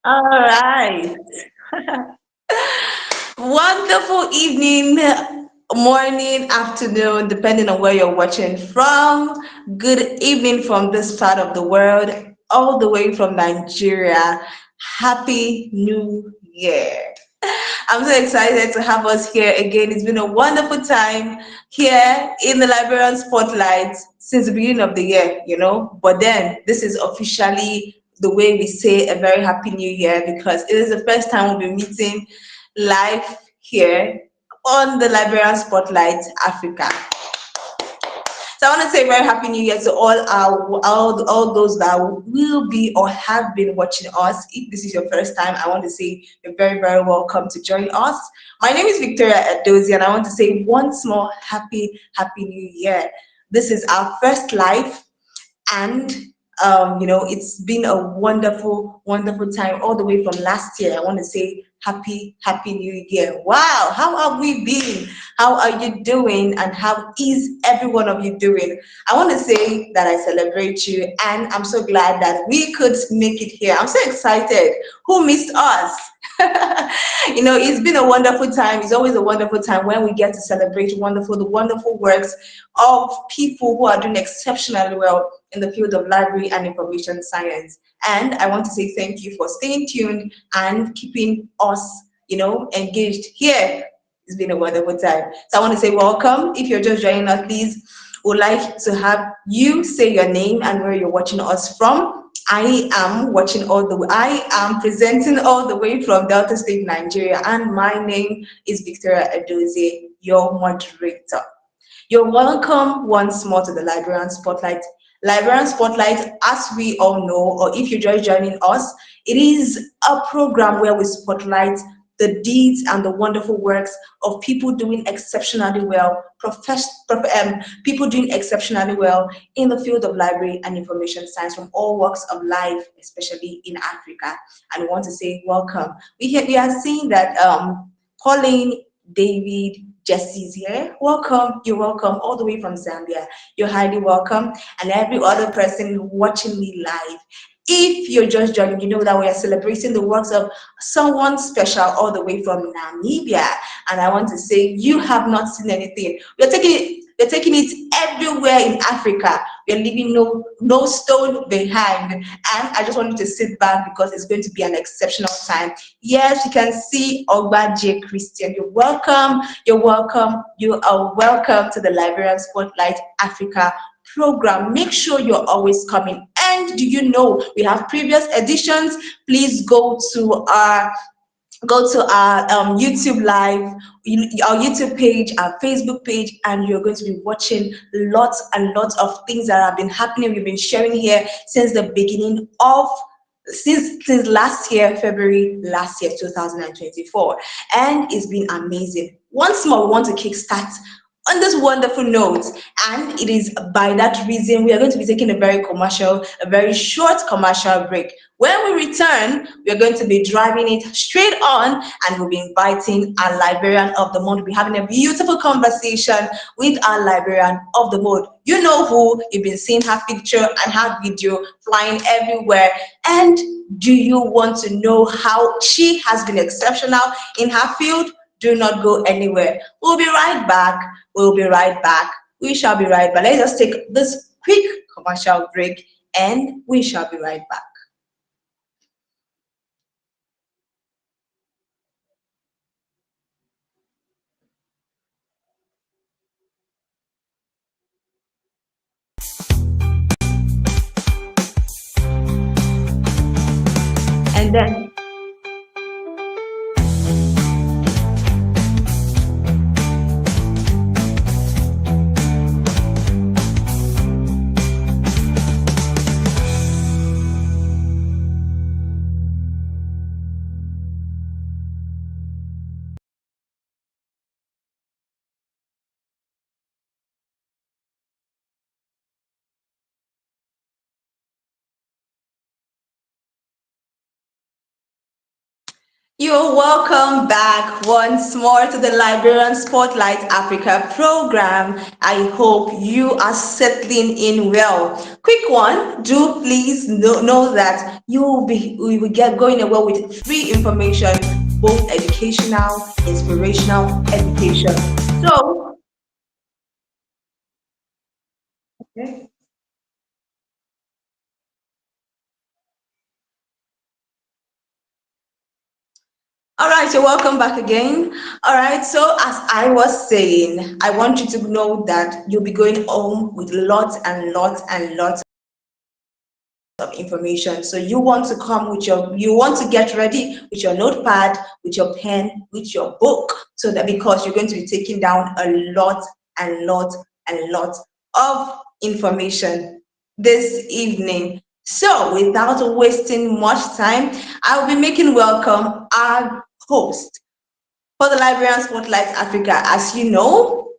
All right. Wonderful evening, morning, afternoon, depending on where you're watching from. Good evening from this part of the world, all the way from Nigeria. Happy New Year. I'm so excited to have us here again. It's been a wonderful time here in the Librarian Spotlight since the beginning of the year. But then this is officially the way we say a very happy new year because it is the first time we'll be meeting live here on the Librarian Spotlight Africa. So I want to say a very happy new year to all those that will be or have been watching us. If this is your first time, I want to say you're very, very welcome to join us. My name is Victoria Edozi, and I want to say once more happy new year. This is our first live, and it's been a wonderful time all the way from last year. I want to say happy new year. Wow, how have we been? How are you doing? And how is every one of you doing? I want to say that I celebrate you, and I'm so glad that we could make it here. I'm so excited. Who missed us? It's been a wonderful time. It's always a wonderful time when we get to celebrate the wonderful works of people who are doing exceptionally well in the field of library and information science. And I want to say thank you for staying tuned and keeping us, engaged here. It's been a wonderful time. So I want to say welcome. If you're just joining us, please would like to have you say your name and where you're watching us from. I am presenting all the way from Delta State, Nigeria, and my name is Victoria Edozie, your moderator. You're welcome once more to the Librarian Spotlight. Librarian Spotlight, as we all know, or if you're just joining us, it is a program where we spotlight the deeds and the wonderful works of people doing exceptionally well, people doing exceptionally well in the field of library and information science from all walks of life, especially in Africa. And we want to say welcome. We are seeing that Pauline, David, Jesse's here. Welcome. You're welcome all the way from Zambia. You're highly welcome. And every other person watching me live. If you're just joining, you know that we are celebrating the works of someone special all the way from Namibia. And I want to say you have not seen anything. We're taking it everywhere in Africa. We're leaving no stone behind. And I just want you to sit back because it's going to be an exceptional time. Yes, you can see Ogba J. Christian. You're welcome. You're welcome. You are welcome to the Librarian Spotlight Africa program. Make sure you're always coming. And do you know we have previous editions? Please go to our YouTube live, our YouTube page, our Facebook page, and you're going to be watching lots and lots of things that have been happening. We've been sharing here since the beginning of since last year, February last year, 2024, and it's been amazing. Once more, we want to kickstart on this wonderful note, and it is by that reason we are going to be taking a very short commercial break. When we return, we are going to be driving it straight on, and we'll be inviting our librarian of the month. We'll be having a beautiful conversation with our librarian of the month. You know who, you've been seeing her picture and her video flying everywhere. And do you want to know how she has been exceptional in her field? Do not go anywhere. We'll be right back. We'll be right back. We shall be right back. Let's just take this quick commercial break and we shall be right back. And then You're welcome back once more to the Librarian Spotlight Africa program. I hope you are settling in well. Quick one, do please know that we will get going well with free information, both educational, inspirational education. So, okay. All right, you're welcome back again. All right, so as I was saying, I want you to know that you'll be going home with lots and lots and lots of information. So you want to get ready with your notepad, with your pen, with your book, so that because you're going to be taking down a lot and lot and lot of information this evening. So without wasting much time, I'll be making welcome our host for the Librarian Spotlight Africa. As you know,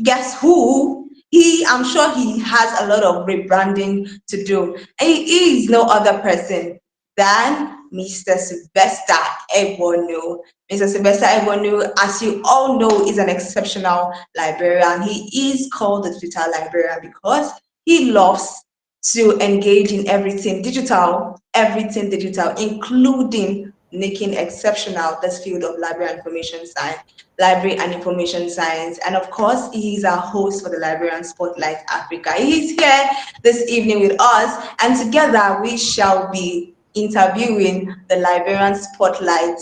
guess who? I'm sure he has a lot of rebranding to do. And he is no other person than Mr. Sylvester Ebhonu. Mr. Sylvester Ebhonu, as you all know, is an exceptional librarian. He is called the Twitter librarian because he loves to engage in everything digital, including making exceptional this field of library and information science. And of course, he is our host for the Librarian Spotlight Africa. He is here this evening with us, and together we shall be interviewing the Librarian Spotlight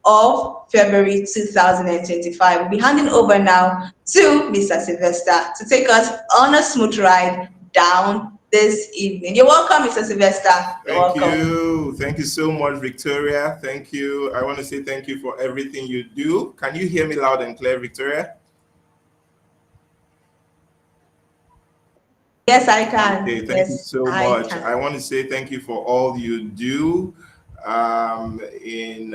of February 2025. We'll be handing over now to Mr. Sylvester to take us on a smooth ride down this evening. You're welcome, Mr. Sylvester. You're Thank welcome. you. Thank you so much, Victoria. Thank you. I want to say thank you for everything you do. Can you hear me loud and clear, Victoria? Yes, I Okay, can. thank you Yes, so I much. I can. want to say thank you for all you do in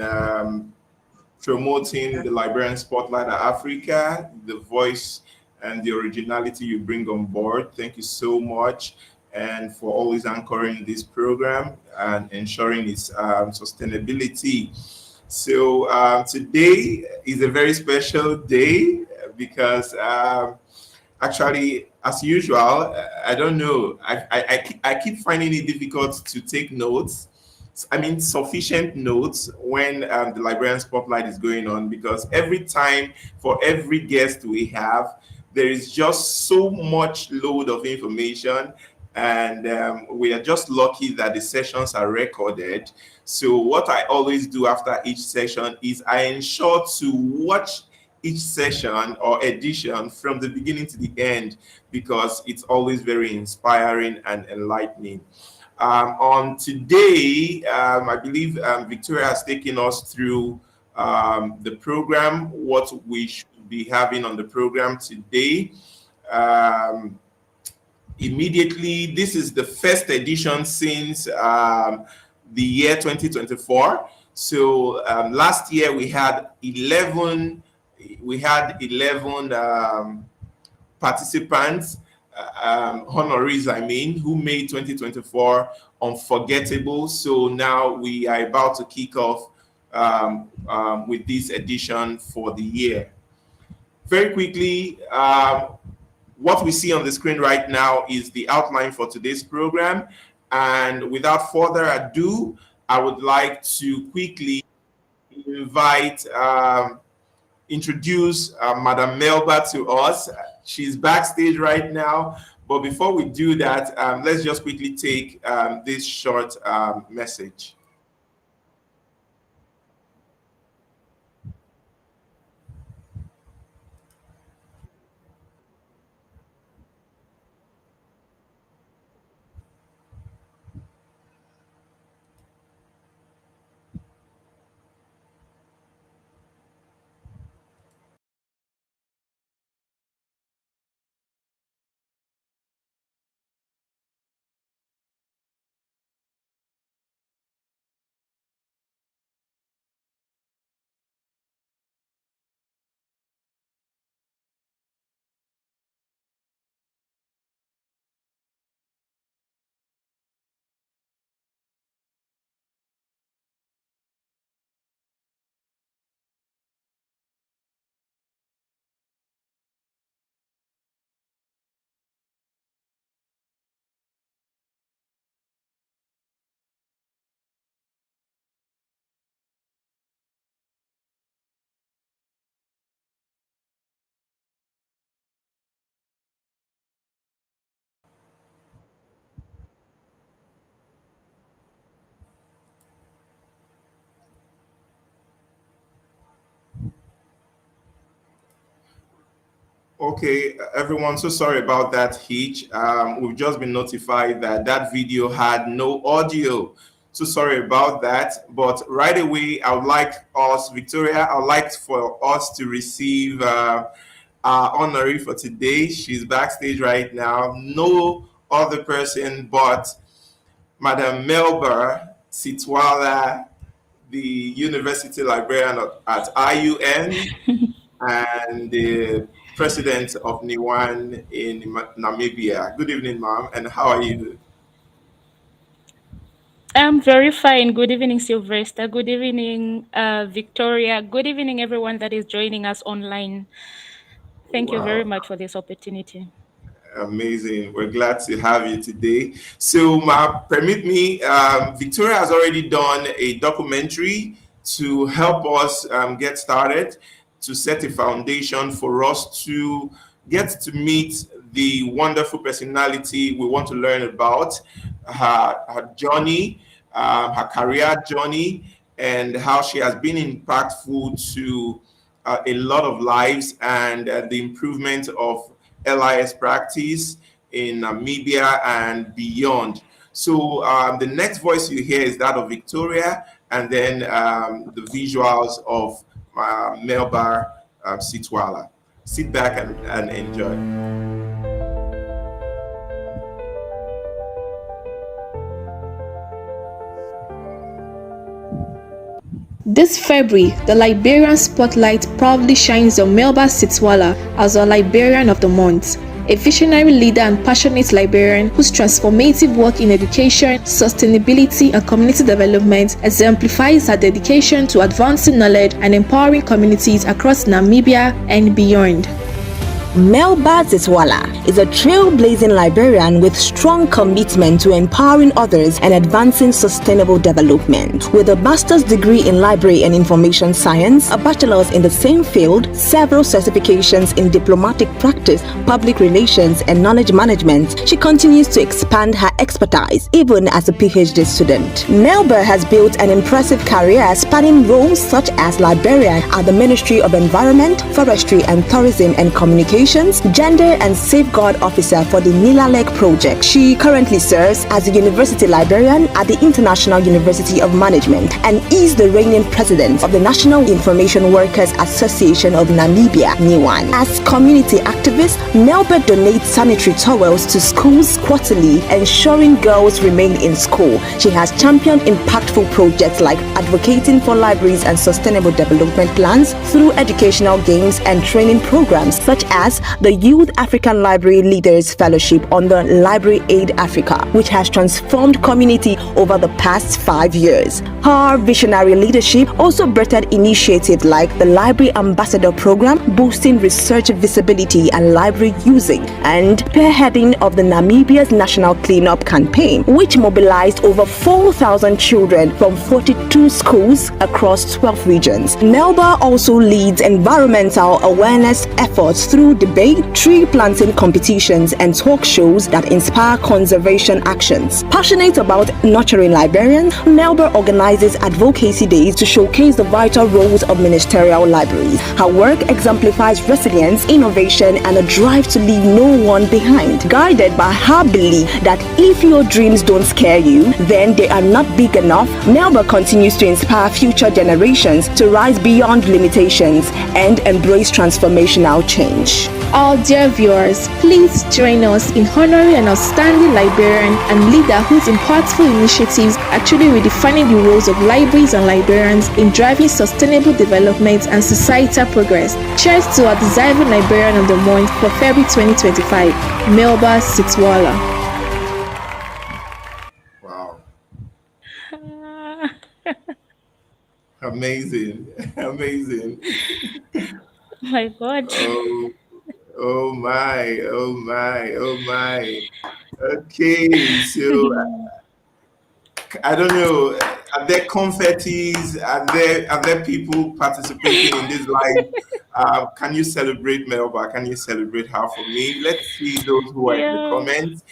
promoting the Librarian Spotlight of Africa, the voice and the originality you bring on board. Thank you so much. And for always anchoring this program and ensuring its sustainability. So today is a very special day because actually, as usual, I don't know. I keep finding it difficult to take notes. I mean, sufficient notes when the Librarian Spotlight is going on because every time for every guest we have, there is just so much load of information. And we are just lucky that the sessions are recorded. So, what I always do after each session is I ensure to watch each session or edition from the beginning to the end because it's always very inspiring and enlightening. On today, I believe Victoria has taken us through the program, what we should be having on the program today. Um, Immediately, this is the first edition since the year 2024. So last year we had 11 participants, honorees, I mean, who made 2024 unforgettable. So now we are about to kick off with this edition for the year. Very quickly, what we see on the screen right now is the outline for today's program. And without further ado, I would like to quickly invite introduce Madam Melba to us. She's backstage right now. But before we do that, let's just quickly take this short message. Okay, everyone, so sorry about that hitch. We've just been notified that that video had no audio. So sorry about that. But right away, I would like us, Victoria, I would like for us to receive our honoree for today. She's backstage right now. No other person but Madam Melba Sitwala, the University Librarian at IUN, and the president of NIWAN in Namibia. Good evening, ma'am, and how are you? I'm very fine. Good evening, Sylvester. Good evening, Victoria. Good evening, everyone that is joining us online. Thank you very Wow, much for this opportunity. amazing. We're glad to have you today. So, ma'am, permit me, Victoria has already done a documentary to help us get started, to set a foundation for us to get to meet the wonderful personality we want to learn about, her journey, her career journey, and how she has been impactful to a lot of lives and the improvement of LIS practice in Namibia and beyond. So the next voice you hear is that of Victoria, and then the visuals of Melba Sitwala. Sit back and enjoy. This February, the Librarian Spotlight proudly shines on Melba Sitwala as our Librarian of the Month, a visionary leader and passionate librarian whose transformative work in education, sustainability, and community development exemplifies her dedication to advancing knowledge and empowering communities across Namibia and beyond. Melba Sitwala is a trailblazing librarian with strong commitment to empowering others and advancing sustainable development. With a master's degree in library and information science, a bachelor's in the same field, several certifications in diplomatic practice, public relations, and knowledge management, she continues to expand her expertise even as a PhD student. Melba has built an impressive career spanning roles such as librarian at the Ministry of Environment, Forestry and Tourism and Communications, Gender and Safeguard Officer for the Nilalek Project. She currently serves as a University Librarian at the International University of Management and is the reigning president of the National Information Workers Association of Namibia, NIWAN. As community activist, Melba donates sanitary towels to schools quarterly, ensuring girls remain in school. She has championed impactful projects like advocating for libraries and sustainable development plans through educational games and training programs such as the Youth African Library Leaders Fellowship under Library Aid Africa, which has transformed community over the past 5 years. Her visionary leadership also birthed initiatives like the Library Ambassador Program, boosting research visibility and library using, and spearheading of the Namibia's National Cleanup Campaign, which mobilized over 4,000 children from 42 schools across 12 regions. Melba also leads environmental awareness efforts through debate, tree planting competitions, and talk shows that inspire conservation actions. Passionate about nurturing librarians, Melba organizes advocacy days to showcase the vital roles of ministerial libraries. Her work exemplifies resilience, innovation, and a drive to leave no one behind. Guided by her belief that if your dreams don't scare you, then they are not big enough, Melba continues to inspire future generations to rise beyond limitations and embrace transformational change. Our dear viewers, please join us in honoring an outstanding librarian and leader whose impactful initiatives actually redefining the roles of libraries and librarians in driving sustainable development and societal progress. Cheers to our deserving Librarian of the Month for February 2025, Melba Sitwala. Wow, amazing, amazing. My God. Oh, oh my, oh my, oh my. Okay, so I don't know. Are there confettis? Are there people participating in this live? Can you celebrate Melba? Can you celebrate her for me? Let's see those who are in the Yeah. comments.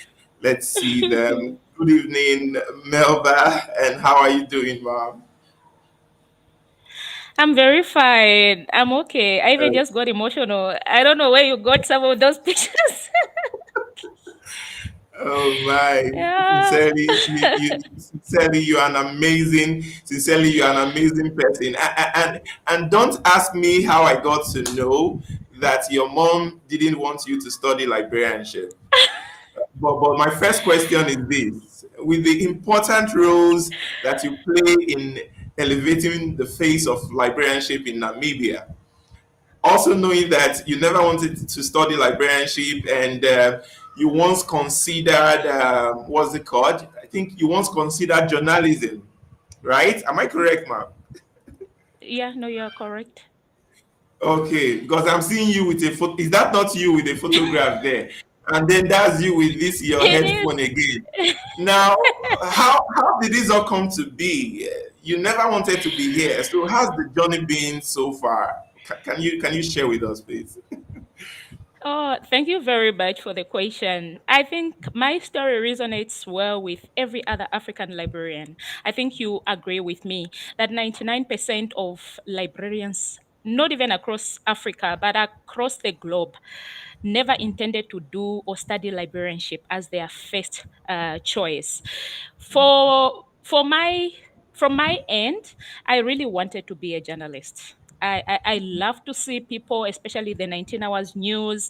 Let's see them. Good evening, Melba, and how are you doing, mom? I'm very fine. I'm okay. I even just got emotional. I don't know where you got some of those pictures. Oh my! Yeah. Sincerely, sincerely, you are an amazing. Sincerely, you are an amazing person. And don't ask me how I got to know that your mom didn't want you to study librarianship. But my first question is this: with the important roles that you play in elevating the face of librarianship in Namibia, also knowing that you never wanted to study librarianship and you once considered what's it called? I think you once considered journalism, right? Am I correct, ma'am? Yeah, no, you're correct. Okay, because I'm seeing you with a photo. Is that not you with a photograph there? And then that's you with this your It headphone again. is. Now, how did this all come to be? You never wanted to be here. So how's the journey been so far? Can you share with us, please? Oh, thank you very much for the question. I think my story resonates well with every other African librarian. I think you agree with me that 99% of librarians, not even across Africa, but across the globe, never intended to do or study librarianship as their first choice. For my from my end, I really wanted to be a journalist. I love to see people, especially the 19 hours news.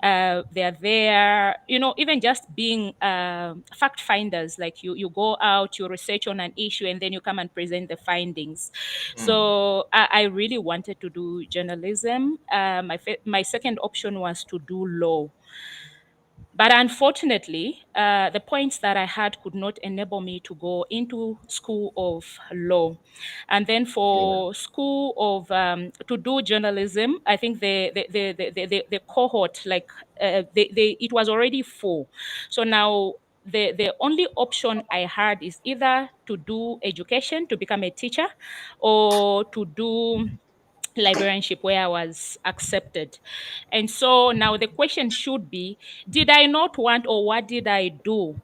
They're there, even just being fact finders. Like you go out, you research on an issue, and then you come and present the findings. So I really wanted to do journalism. My second option was to do law. But unfortunately, the points that I had could not enable me to go into school of law. And then Yeah. for school of to do journalism, I think the cohort, like it was already full. So now the only option I had is either to do education, to become a teacher, or to do librarianship where I was accepted. And so now the question should be, did I not want, or what did I do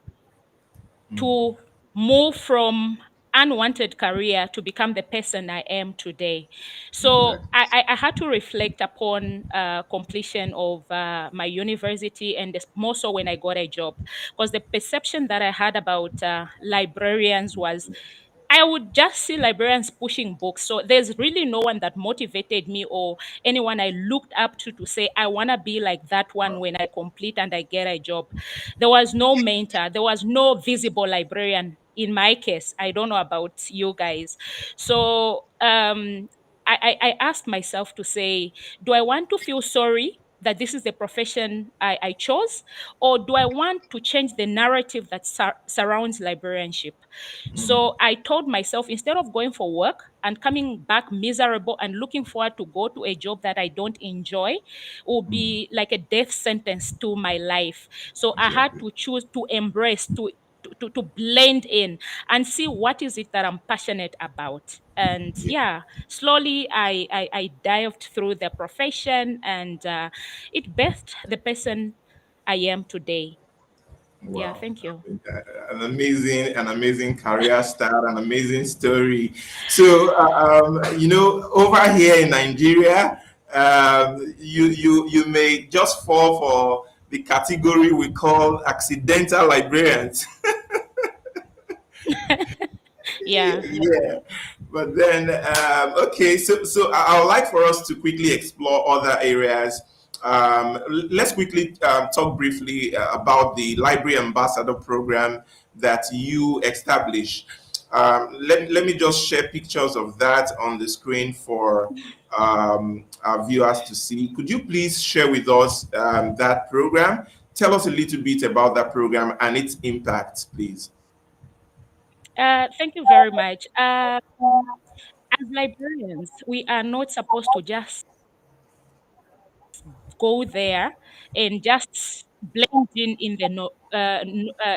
to move from unwanted career to become the person I am today? So Exactly. I had to reflect upon completion of my university, and more so when I got a job, because the perception that I had about librarians was I would just see librarians pushing books. So there's really no one that motivated me or anyone I looked up to say, I want to be like that one when I complete and I get a job. There was no mentor, there was no visible librarian in my case. I don't know about you guys. So I asked myself to say, do I want to feel sorry that this is the profession I chose, or do I want to change the narrative that surrounds librarianship? So I told myself, instead of going for work and coming back miserable and looking forward to go to a job that I don't enjoy, will be like a death sentence to my life. So I had Exactly. to choose to embrace, to blend in and see what is it that I'm passionate about. And Yeah. yeah, slowly I dived through the profession, and it birthed the person I am today. Yeah, Wow. thank you. An amazing career start, an amazing story. So, over here in Nigeria, you may just fall for the category we call accidental librarians. Yeah. Yeah, but then okay, so I would like for us to quickly explore other areas. Let's quickly talk briefly about the Library Ambassador program that you established. Let me just share pictures of that on the screen for our viewers to see. Could you please share with us that program? Tell us a little bit about that program and its impact, please. Thank you very much. As librarians, we are not supposed to just go there and just blend in the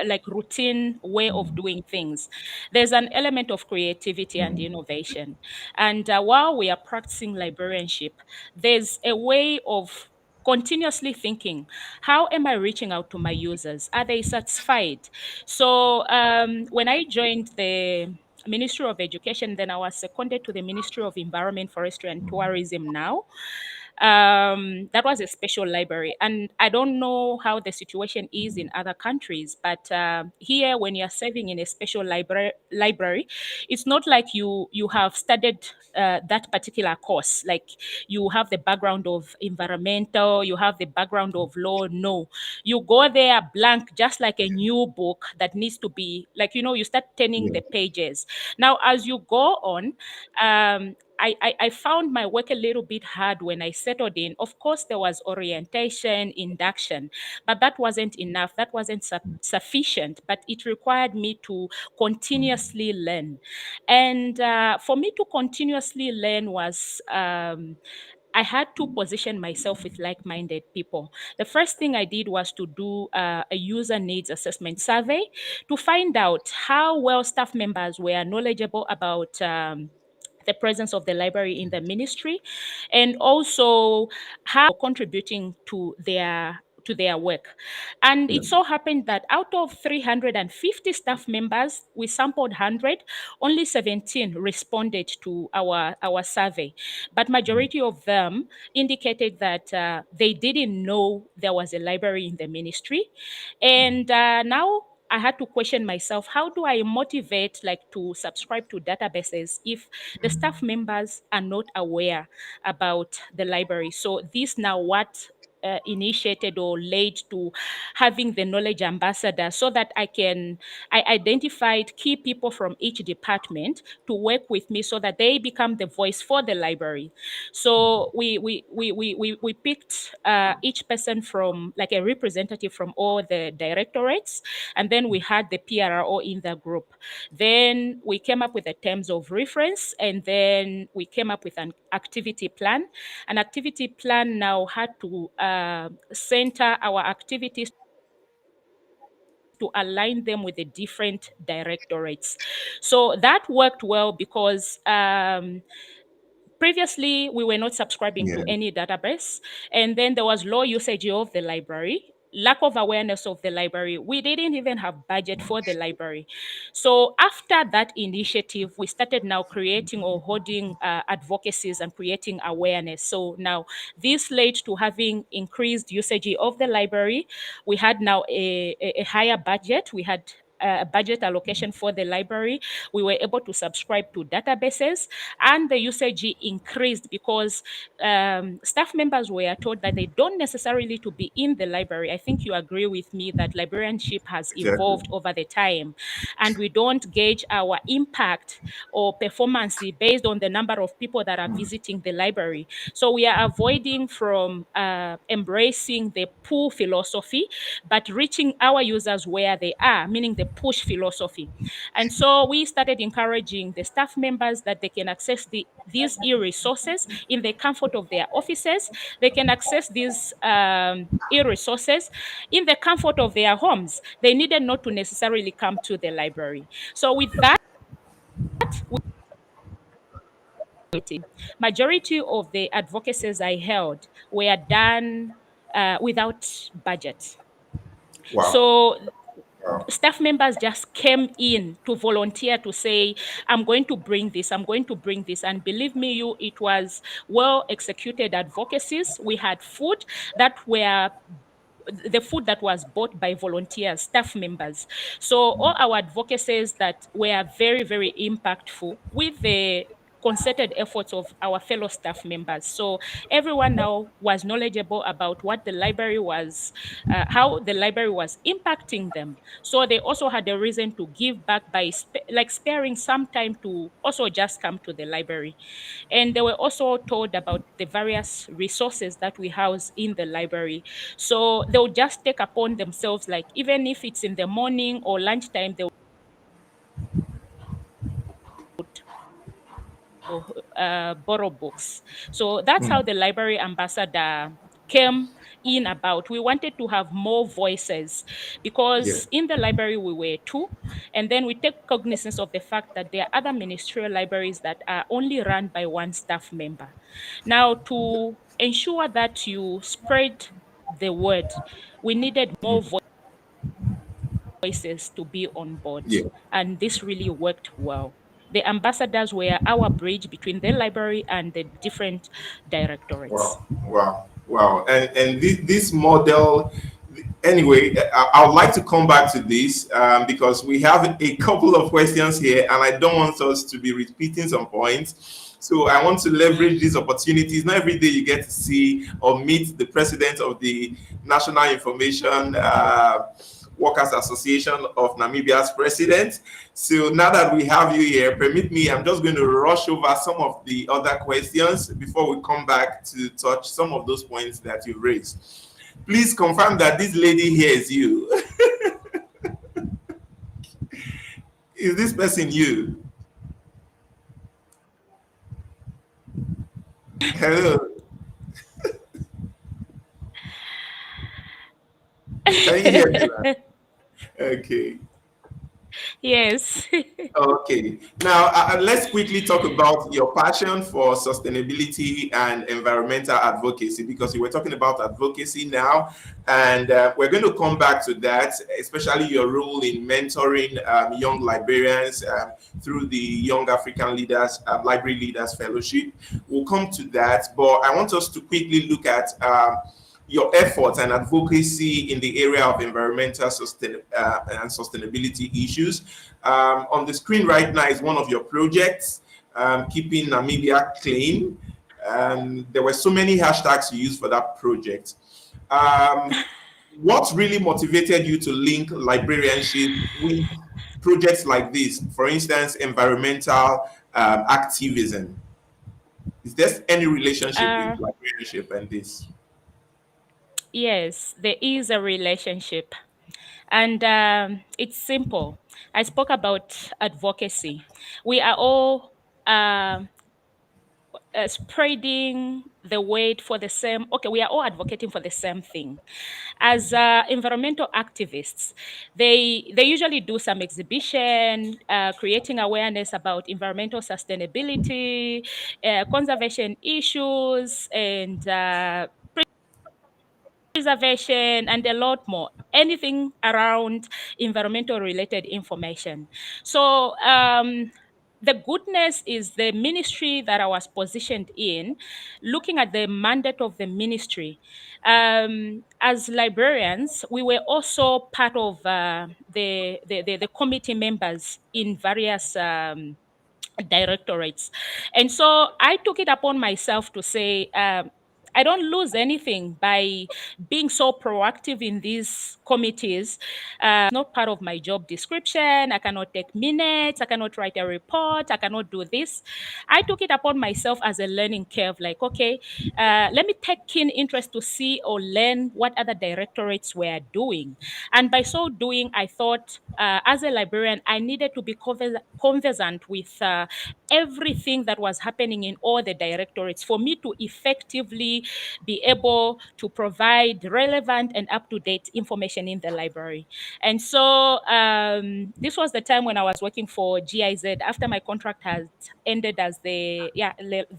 like routine way of doing things. There's an element of creativity and innovation. And while we are practicing librarianship, there's a way of continuously thinking, how am I reaching out to my users? Are they satisfied? So when I joined the Ministry of Education. Then I was seconded to the Ministry of Environment, Forestry, and Tourism now. That was a special library, and I don't know how the situation is in other countries, but here, when you're serving in a special library, it's not like you have studied that particular course. Like, you have the background of environmental, you have the background of law. No, you go there blank, just like a new book that needs to be, like, you start turning Yeah. the pages. Now, as you go on, I found my work a little bit hard when I settled in. Of course, there was orientation, induction, but that wasn't enough. That wasn't sufficient, but it required me to continuously learn. And for me to continuously learn was, I had to position myself with like minded people. The first thing I did was to do a user needs assessment survey to find out how well staff members were knowledgeable about. The presence of the library in the ministry, and also how contributing to their work. And Yeah. it so happened that out of 350 staff members, we sampled 100, only 17 responded to our survey. But majority of them indicated that they didn't know there was a library in the ministry. And now I had to question myself, how do I motivate, like, to subscribe to databases if the staff members are not aware about the library? So this now what initiated or led to having the knowledge ambassador, so that I identified key people from each department to work with me so that they become the voice for the library. So we picked each person from, like, a representative from all the directorates, and then we had the PRO in the group. Then we came up with the terms of reference, and then we came up with an activity plan. An activity plan now had to center our activities to align them with the different directorates. So that worked well because previously we were not subscribing to Yeah. any database, and then there was low usage of the library, lack of awareness of the library. We didn't even have budget for the library. So after that initiative, we started now creating or holding advocacies and creating awareness. So now this led to having increased usage of the library. We had now a higher budget. We had a budget allocation for the library. We were able to subscribe to databases, and the usage increased because staff members were told that they don't necessarily to be in the library. I think you agree with me that librarianship has Exactly. evolved over the time, and we don't gauge our impact or performance based on the number of people that are visiting the library. So we are avoiding from embracing the pull philosophy, but reaching our users where they are, meaning the push philosophy. And so we started encouraging the staff members that they can access these e-resources in the comfort of their offices. They can access these e-resources in the comfort of their homes. They needed not to necessarily come to the library. So with that, majority of the advocacies I held were done without budget. Wow. So Wow. staff members just came in to volunteer to say, I'm going to bring this, I'm going to bring this. And believe me, it was well executed advocacies. We had food that were the food that was bought by volunteers, staff members. So all our advocacies that were very, very impactful with the concerted efforts of our fellow staff members. So everyone now was knowledgeable about what the library was, how the library was impacting them. So they also had a reason to give back by sparing some time to also just come to the library. And they were also told about the various resources that we house in the library. So they'll just take upon themselves, like, even if it's in the morning or lunchtime, they would borrow books. So that's how the library ambassador came in about. We wanted to have more voices Yeah. because in the library we were two, and then we take cognizance of the fact that there are other ministerial libraries that are only run by one staff member. Now, to ensure that you spread the word, we needed more voices to be on board, Yeah. and this really worked well. The ambassadors were our bridge between the library and the different directorates. Wow, wow, wow. And this model, anyway, I would like to come back to this because we have a couple of questions here, and I don't want us to be repeating some points. So I want to leverage these opportunities. Not every day you get to see or meet the president of the National Information Workers Association of Namibia's president. So now that we have you here, permit me, I'm just going to rush over some of the other questions before we come back to touch some of those points that you raised. Please confirm that this lady here is you. Is this person you? Hello. Can you hear me? Okay. Yes. Okay. Now, let's quickly talk about your passion for sustainability and environmental advocacy, because you were talking about advocacy now, and we're going to come back to that, especially your role in mentoring young librarians through the Young African Leaders Library Leaders Fellowship. We'll come to that, but I want us to quickly look at your efforts and advocacy in the area of environmental and sustainability issues. On the screen right now is one of your projects, Keeping Namibia Clean. There were so many hashtags you used for that project. What really motivated you to link librarianship with projects like this? For instance, environmental activism. Is there any relationship with uh, librarianship and this? yes, there is a relationship. And it's simple. I spoke about advocacy. We are all spreading the weight for the same, okay, we are all advocating for the same thing. As environmental activists, they usually do some exhibition, creating awareness about environmental sustainability, conservation issues, and preservation, and a lot more. Anything around environmental related information. So the goodness is the ministry that I was positioned in, looking at the mandate of the ministry. As librarians, we were also part of the committee members in various directorates. And so I took it upon myself to say, I don't lose anything by being so proactive in these committees. Not part of my job description. I cannot take minutes. I cannot write a report. I cannot do this. I took it upon myself as a learning curve, like, okay, let me take keen interest to see or learn what other directorates were doing. And by so doing, I thought, as a librarian, I needed to be conversant with everything that was happening in all the directorates for me to effectively be able to provide relevant and up-to-date information in the library. And so this was the time when I was working for GIZ after my contract had ended as the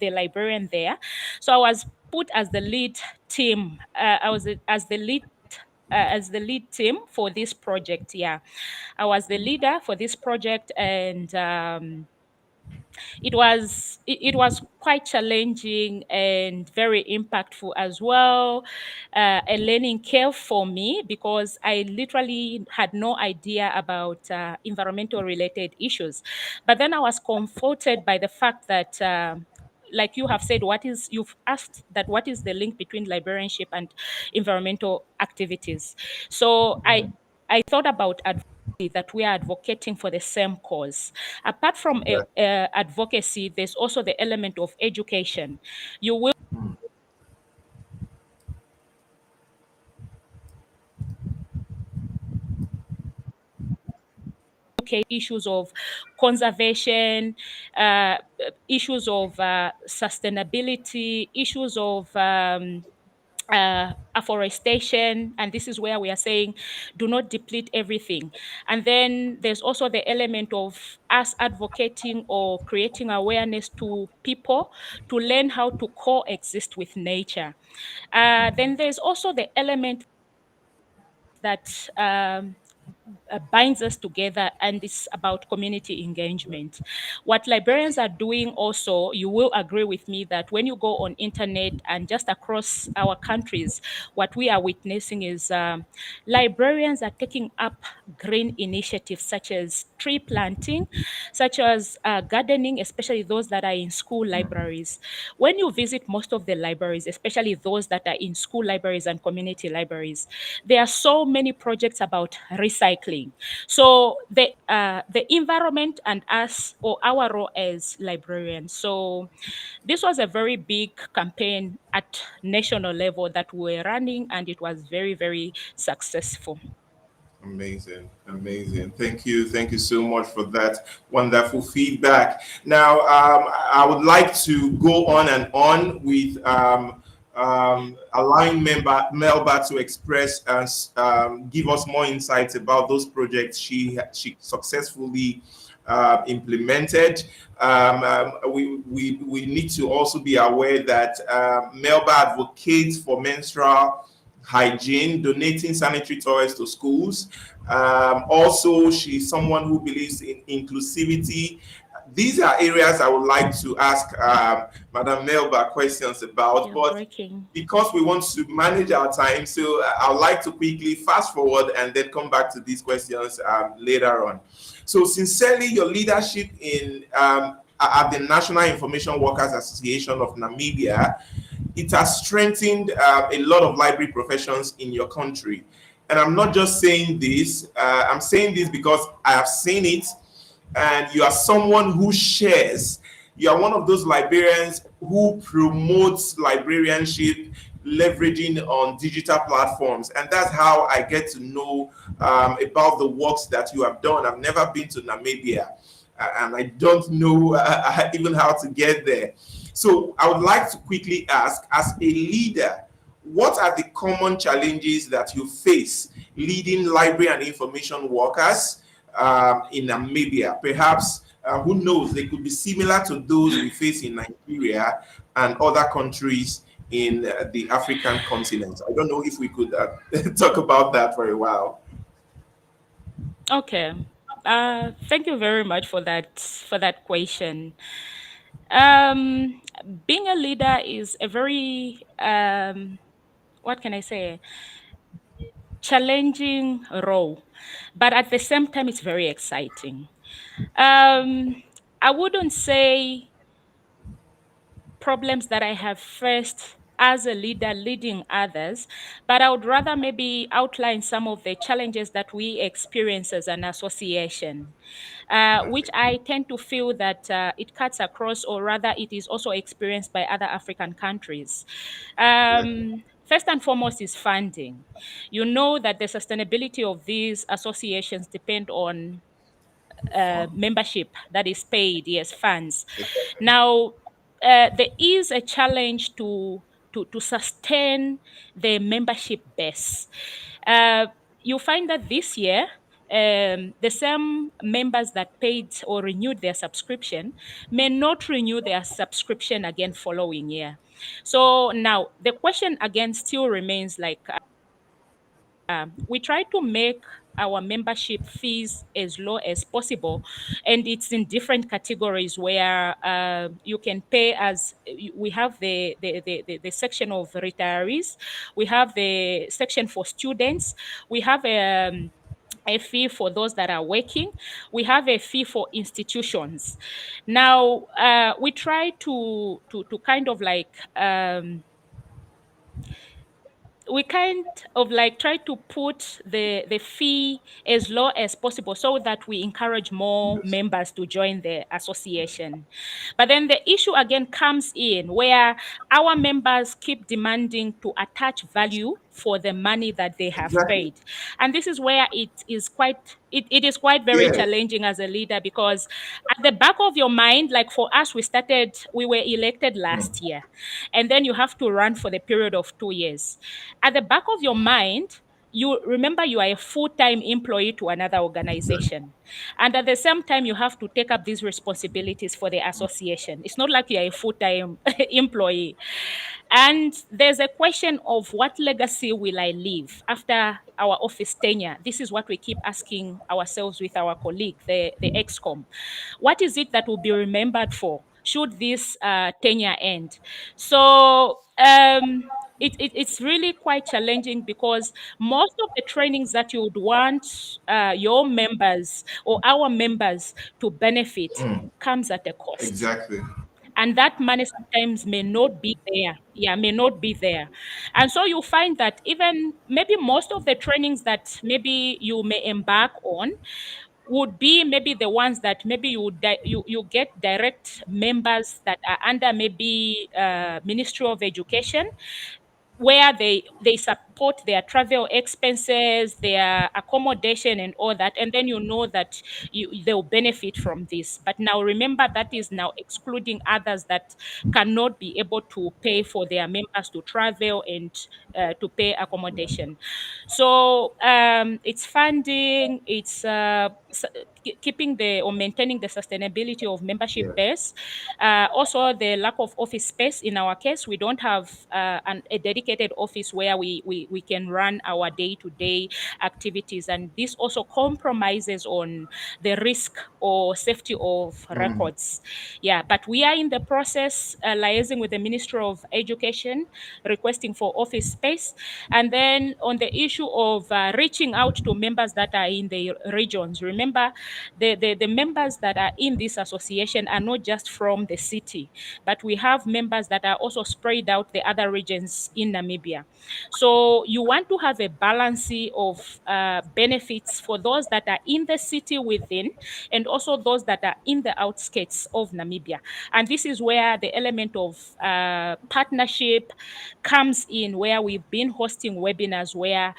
librarian there. So I was put as the lead team. I was as the lead team for this project. Yeah, I was the leader for this project, and it was quite challenging and very impactful as well. A learning curve for me, because I literally had no idea about environmental related issues. But then I was comforted by the fact that like you have said, you've asked that what is the link between librarianship and environmental activities. So I thought about that we are advocating for the same cause. Apart from advocacy, there's also the element of education. You will educate issues of conservation, uh, issues of sustainability, issues of afforestation, and this is where we are saying do not deplete everything. And then there's also the element of us advocating or creating awareness to people to learn how to coexist with nature. Then there's also the element that binds us together, and it's about community engagement. What librarians are doing also, you will agree with me that when you go on internet and just across our countries, what we are witnessing is librarians are taking up green initiatives such as tree planting, such as gardening, especially those that are in school libraries. When you visit most of the libraries, especially those that are in school libraries and community libraries, there are so many projects about recycling. So the environment and us, or our role as librarians. So this was a very big campaign at national level that we were running, and it was very, very successful. Amazing, amazing. Thank you so much for that wonderful feedback. Now, I would like to go on with allowing Melba to express and give us more insights about those projects she successfully implemented. We need to also be aware that Melba advocates for menstrual hygiene, donating sanitary toys to schools. Also, she's someone who believes in inclusivity. These are areas I would like to ask Madam Melba questions about, You're but breaking. because we want to manage our time, so I would like to quickly fast forward and then come back to these questions later on. So, sincerely, your leadership in at the National Information Workers Association of Namibia, it has strengthened a lot of library professions in your country. And I'm not just saying this, I'm saying this because I have seen it, and you are someone who shares. You are one of those librarians who promotes librarianship, leveraging on digital platforms. And that's how I get to know about the works that you have done. I've never been to Namibia, and I don't know even how to get there. So I would like to quickly ask, as a leader, what are the common challenges that you face leading library and information workers in Namibia? Perhaps, who knows, they could be similar to those we face in Nigeria and other countries in the African continent. I don't know if we could talk about that for a while. Okay. Thank you very much for that question. Um, Being a leader is a very what can I say, challenging role, but at the same time, it's very exciting. I wouldn't say problems that I have faced as a leader leading others, but I would rather maybe outline some of the challenges that we experience as an association, which I tend to feel that it cuts across, or rather, it is also experienced by other African countries. First and foremost is funding. You know that the sustainability of these associations depend on membership that is paid, yes, funds. Now, there is a challenge to sustain the membership base. Uh, you find that this year, the same members that paid or renewed their subscription may not renew their subscription again following year. So now the question again still remains like, we try to make our membership fees as low as possible, and it's in different categories where you can pay as we have the section of retirees, we have the section for students, we have a fee for those that are working, we have a fee for institutions. Now we try to kind of like we kind of like try to put the fee as low as possible so that we encourage more members to join the association. But then the issue again comes in where our members keep demanding to attach value for the money that they have Exactly. paid. And this is where it is quite very Yes. challenging as a leader, because at the back of your mind, like for us, we were elected last year, and then you have to run for the period of 2 years. At the back of your mind, you remember you are a full-time employee to another organization, and at the same time you have to take up these responsibilities for the association. It's not like you are a full-time employee. And there's a question of what legacy will I leave after our office tenure? This is what we keep asking ourselves with our colleague, the EXCOM. What is it that will be remembered for should this tenure end? So it's really quite challenging because most of the trainings that you would want your members or our members to benefit comes at a cost, Exactly. and that money sometimes may not be there. Yeah, may not be there. And so you find that even maybe most of the trainings that maybe you may embark on would be maybe the ones that maybe you get direct members that are under maybe Ministry of Education, where they support their travel expenses, their accommodation and all that, and then you know that they'll benefit from this. But now remember, that is now excluding others that cannot be able to pay for their members to travel and to pay accommodation. So it's funding, it's keeping the or maintaining the sustainability of membership Yeah. base. Also, the lack of office space. In our case, we don't have a dedicated office where we can run our day-to-day activities, and this also compromises on the risk or safety of records. Yeah, but we are in the process liaising with the Ministry of Education, requesting for office space. And then on the issue of reaching out to members that are in the regions, remember the members that are in this association are not just from the city, but we have members that are also spread out the other regions in Namibia. So you want to have a balance of benefits for those that are in the city within, and also those that are in the outskirts of Namibia. And this is where the element of partnership comes in, where we've been hosting webinars where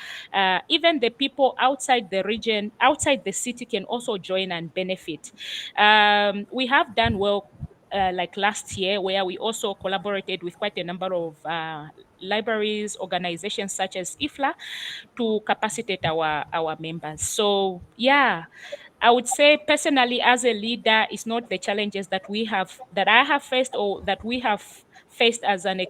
even the people outside the region, outside the city, can also join and benefit. We have done well like last year, where we also collaborated with quite a number of libraries, organizations such as IFLA, to capacitate our members. So yeah, I would say personally, as a leader, it's not the challenges that I have faced or that we have faced as an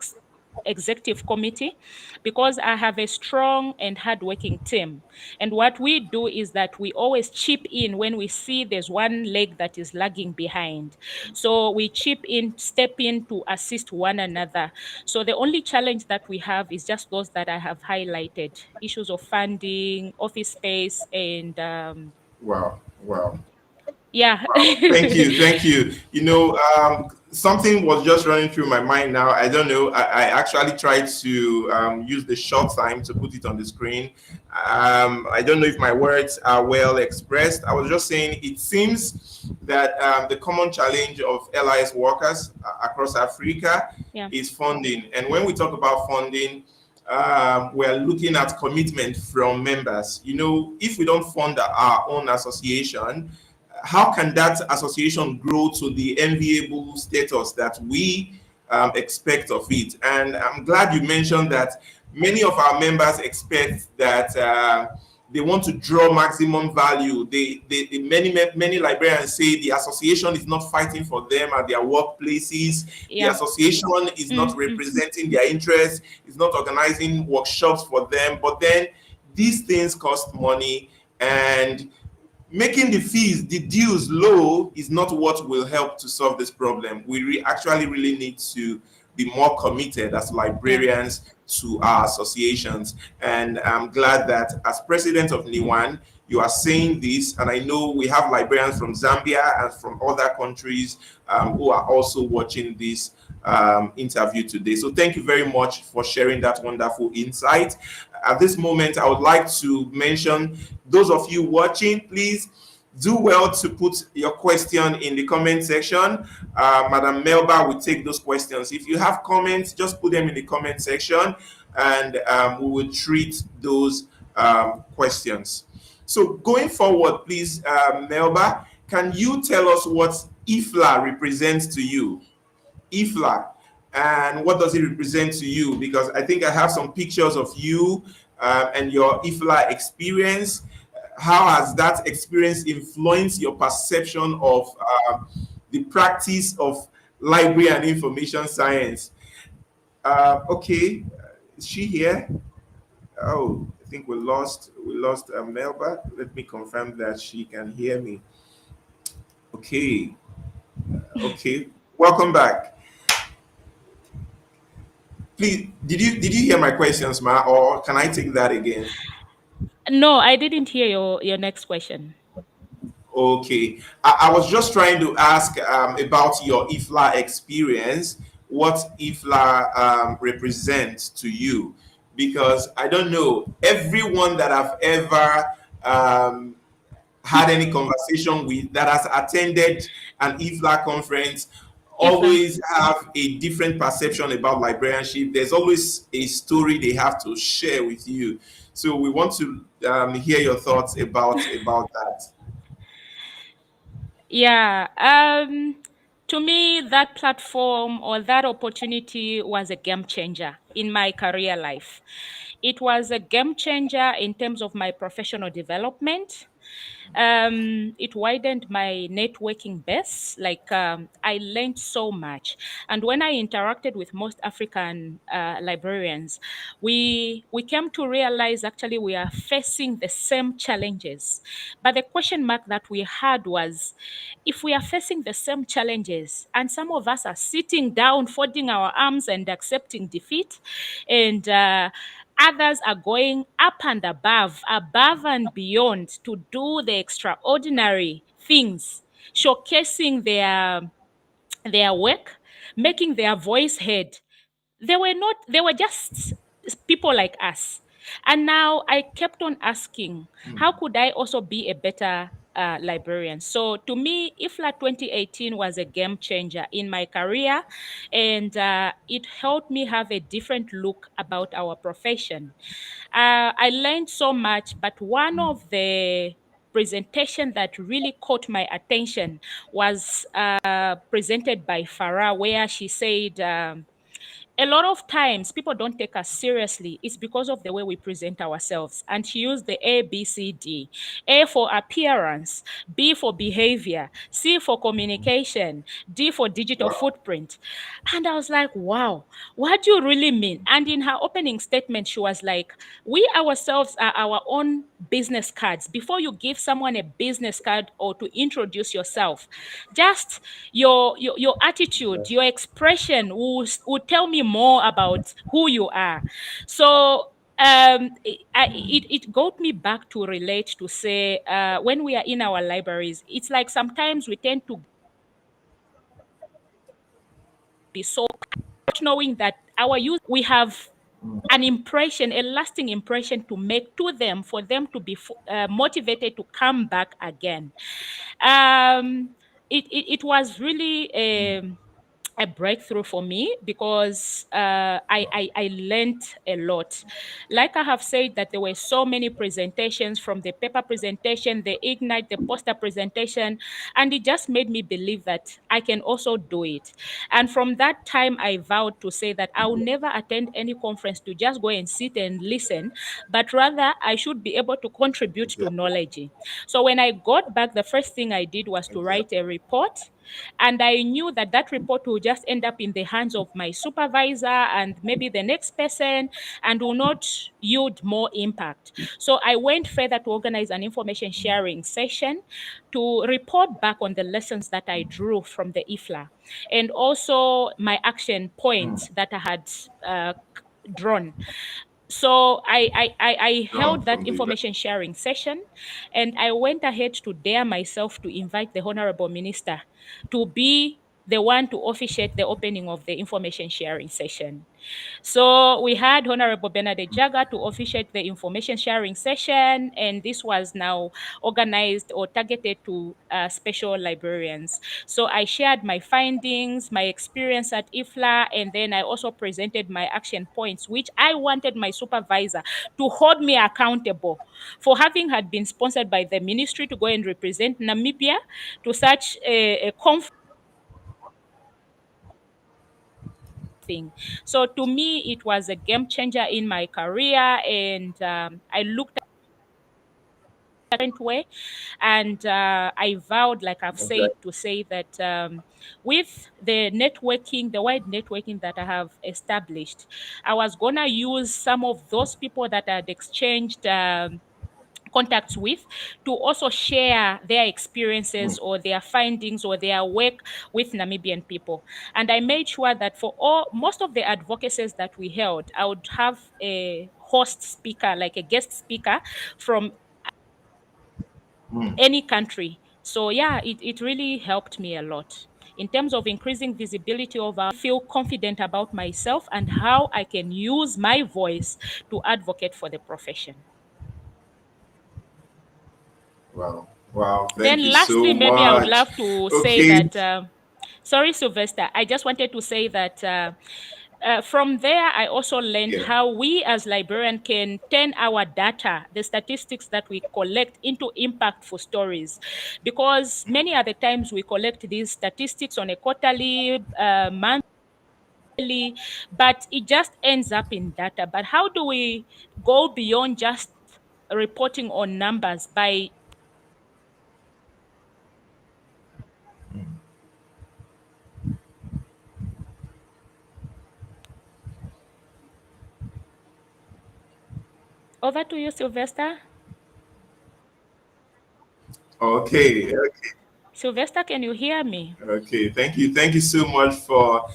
executive committee, because I have a strong and hardworking team. And what we do is that we always chip in when we see there's one leg that is lagging behind. So we chip in, step in to assist one another. So the only challenge that we have is just those that I have highlighted: issues of funding, office space, and Wow. Wow. yeah. Thank you. Thank you. Something was just running through my mind now. I don't know. I actually tried to use the short time to put it on the screen. I don't know if my words are well expressed. I was just saying it seems that the common challenge of LIS workers across Africa Yeah. is funding. And when we talk about funding, we're looking at commitment from members. If we don't fund our own association, how can that association grow to the enviable status that we expect of it? And I'm glad you mentioned that many of our members expect that they want to draw maximum value. Many librarians say the association is not fighting for them at their workplaces. Yeah. The association is not representing their interests, is not organizing workshops for them. But then these things cost money, and making the fees, the dues low is not what will help to solve this problem. We actually really need to be more committed as librarians to our associations. And I'm glad that as president of NIWAN, you are saying this. And I know we have librarians from Zambia and from other countries who are also watching this interview today. So thank you very much for sharing that wonderful insight. At this moment, I would like to mention those of you watching, please do well to put your question in the comment section. Madam Melba will take those questions. If you have comments, just put them in the comment section, and we will treat those questions. So going forward, please, Melba, can you tell us what IFLA represents to you? IFLA, and what does it represent to you? Because I think I have some pictures of you and your IFLA experience. How has that experience influenced your perception of the practice of library and information science? Okay, is she here? Oh, I think we lost Melba. Let me confirm that she can hear me. Okay, okay. Welcome back. Please, did you hear my questions, Ma, or can I take that again? No, I didn't hear your next question. Okay, I was just trying to ask about your IFLA experience. What IFLA represents to you? Because I don't know everyone that I've ever um, had any conversation with that has attended an IFLA conference Ifla. always have a different perception about librarianship. There's always a story they have to share with you. So we want to hear your thoughts about that. Yeah. To me, that platform or that opportunity was a game changer in my career life. It was a game changer in terms of my professional development. It widened my networking base. Like I learned so much, and when I interacted with most African librarians, we came to realize actually we are facing the same challenges. But the question mark that we had was, if we are facing the same challenges, and some of us are sitting down, folding our arms, and accepting defeat, and others are going up and above and beyond to do the extraordinary things, showcasing their work, making their voice heard. They were just people like us. And now I kept on asking, how could I also be a better librarian? So to me, IFLA 2018 was a game changer in my career, and it helped me have a different look about our profession. I learned so much, but one of the presentation that really caught my attention was presented by Farah, where she said, a lot of times people don't take us seriously. It's because of the way we present ourselves. And she used the A, B, C, D. A for appearance, B for behavior, C for communication, D for digital footprint. And I was like, wow, what do you really mean? And in her opening statement, she was like, we ourselves are our own business cards. Before you give someone a business card or to introduce yourself, just your attitude, your expression will tell me more about who you are. So it got me back to relate to say, when we are in our libraries, it's like sometimes we tend to be so, not knowing that our youth, we have an impression, a lasting impression to make to them, for them to be motivated to come back again. It was really a breakthrough for me because I learned a lot. Like I have said, that there were so many presentations, from the paper presentation, the Ignite, the poster presentation, and it just made me believe that I can also do it. And from that time, I vowed to say that I will never attend any conference to just go and sit and listen, but rather I should be able to contribute to Exactly. knowledge. So when I got back, the first thing I did was to write Exactly. a report, and I knew that that report will just end up in the hands of my supervisor and maybe the next person, and will not yield more impact. So I went further to organize an information sharing session to report back on the lessons that I drew from the IFLA, and also my action points that I had drawn. So I Drawn held that from the event. information sharing session, and I went ahead to dare myself to invite the Honorable Minister to be the one to officiate the opening of the information sharing session. So we had Honorable Bernadette Jaga to officiate the information sharing session, and this was now organized or targeted to special librarians. So I shared my findings, my experience at IFLA, and then I also presented my action points, which I wanted my supervisor to hold me accountable for, having had been sponsored by the ministry to go and represent Namibia to such a conference thing. So to me, it was a game changer in my career, and I looked different way. And I vowed, like I've Okay. said, to say that with the networking, the wide networking that I have established, I was going to use some of those people that I had exchanged contacts with to also share their experiences or their findings or their work with Namibian people. And I made sure that for all most of the advocacies that we held, I would have a host speaker, like a guest speaker from Mm. any country. So yeah, it really helped me a lot in terms of increasing visibility of our feel confident about myself and how I can use my voice to advocate for the profession. Wow. Wow. Thank Then you so lastly, maybe I would much. love to say Okay. that sorry, Sylvester, I just wanted to say that from there, I also learned Yeah. how we as librarians can turn our data, the statistics that we collect, into impactful stories. Because many other times we collect these statistics on a quarterly, monthly, but it just ends up in data. But how do we go beyond just reporting on numbers by over to you, Sylvester? Okay. Okay. Sylvester, can you hear me? Okay. Thank you. Thank you so much for.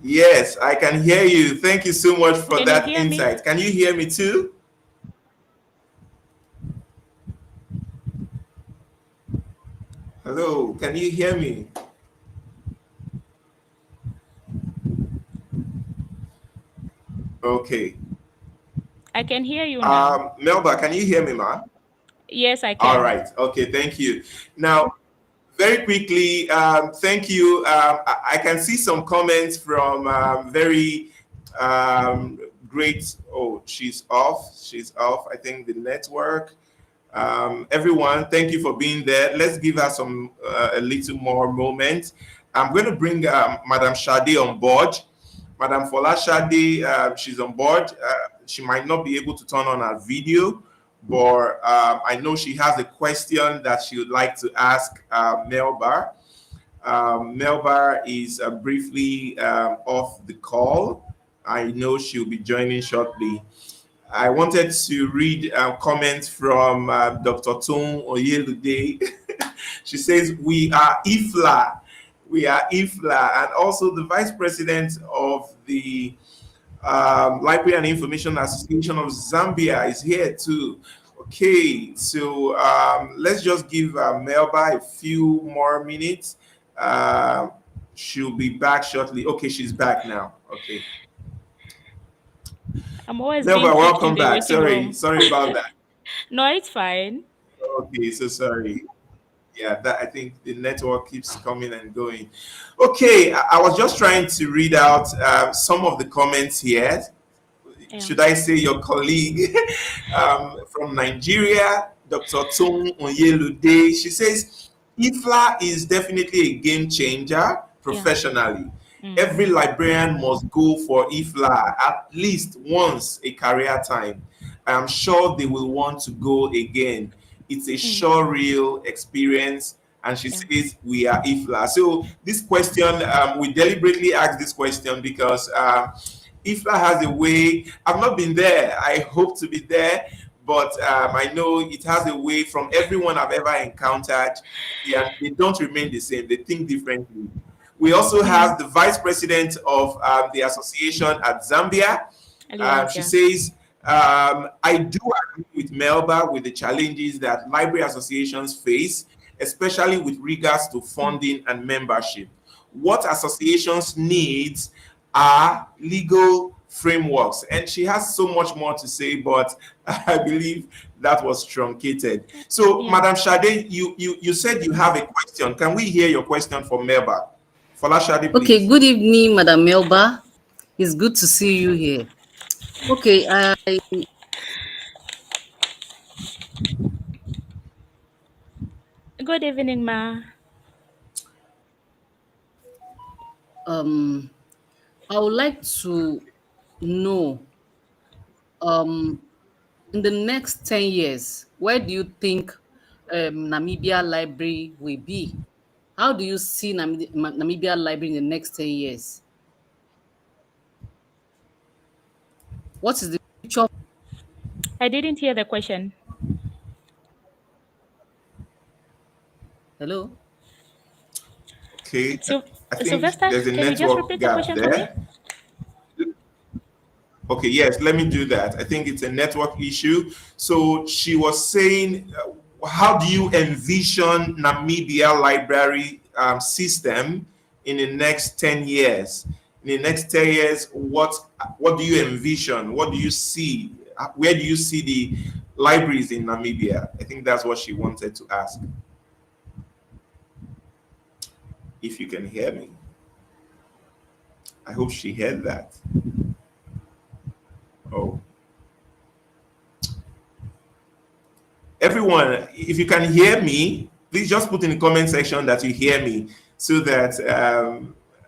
Yes, I can hear you. Thank you so much for Can you that hear me? insight. Can you hear me too? Hello. Can you hear me? Okay. I can hear you now. Melba, can you hear me, ma? Yes, I All can. right. Okay. Thank you. Now, very quickly, thank you. I can see some comments from very great. Oh, she's off. She's off. I think the network. Everyone, thank you for being there. Let's give her some a little more moment. I'm going to bring Madam Shade on board. Madam Fola Shade, she's on board. She might not be able to turn on her video, but I know she has a question that she would like to ask Melba. Melba is briefly off the call. I know she'll be joining shortly. I wanted to read comments from Dr. Tom Oyelude. She says, "We are IFLA. We are IFLA." And also the vice president of the Library and Information Association of Zambia is here too. Okay, so let's just give Melba a few more minutes. Uh, she'll be back shortly. Okay, she's back now. Okay. I'm always being Melba, kept in welcome the back. waiting Sorry, room. sorry about that. No, it's fine. Okay, so sorry. Yeah, that I think the network keeps coming and going. Okay, I was just trying to read out some of the comments here. Yeah. Should I say your colleague from Nigeria, Dr. Tung Onyelude? She says, IFLA is definitely a game changer Yeah. professionally. Every librarian must go for IFLA at least once a career time. I am sure they will want to go again. It's a sure real experience. And she Yeah. says, we are IFLA. So this question, we deliberately asked this question because IFLA has a way. I've not been there. I hope to be there, but I know it has a way. From everyone I've ever encountered, they don't remain the same. They think differently. We also have the vice president of the association at Zambia. She Alianza. says, I do agree with Melba with the challenges that library associations face, especially with regards to funding and membership. What associations need are legal frameworks. And she has so much more to say, but I believe that was truncated. So, Yeah. Madam Shade, you said you have a question. Can we hear your question for Melba? Fola Shade, Okay, please. good evening, Madam Melba. It's good to see you here. Okay, Good evening, ma. um I would like to know, um In the next 10 years, where do you think Namibia Library will be? How do you see Namibia Library in the next 10 years? What is the future? I didn't hear the question. Hello? Okay, So, I think Sylvester, there's a can you just network repeat the gap question for me? there. Okay, yes, let me do that. I think it's a network issue. So she was saying, how do you envision Namibia library system in the next 10 years? In the next 10 years, what do you envision? What do you see? Where do you see the libraries in Namibia? I think that's what she wanted to ask. If you can hear me, I hope she heard that. Oh, everyone, if you can hear me, please just put in the comment section that you hear me so that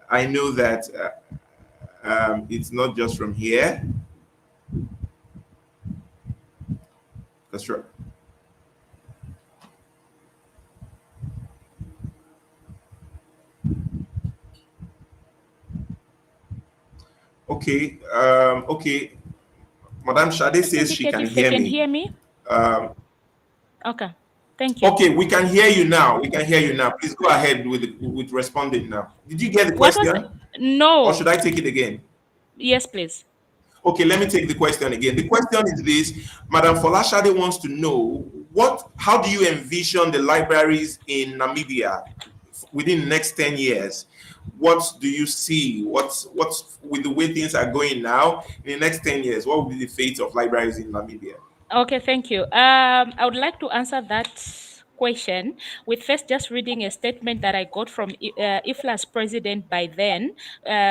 I know that it's not just from here. That's right. Okay. Okay. Madam Shade Just says she indicate can if they hear can me. hear me. Um, Okay. Thank you. okay, we can hear you now. We can hear you now. Please go ahead with responding now. Did you get the What was? question, or should No. I take it again? Yes, please. Okay, let me take the question again. The question is this: Madam Folashade wants to know how do you envision the libraries in Namibia within the next 10 years? What do you see? What's with the way things are going now in the next 10 years? What will be the fate of libraries in Namibia? Okay, thank you. I would like to answer that question with first just reading a statement that I got from IFLA's president by then,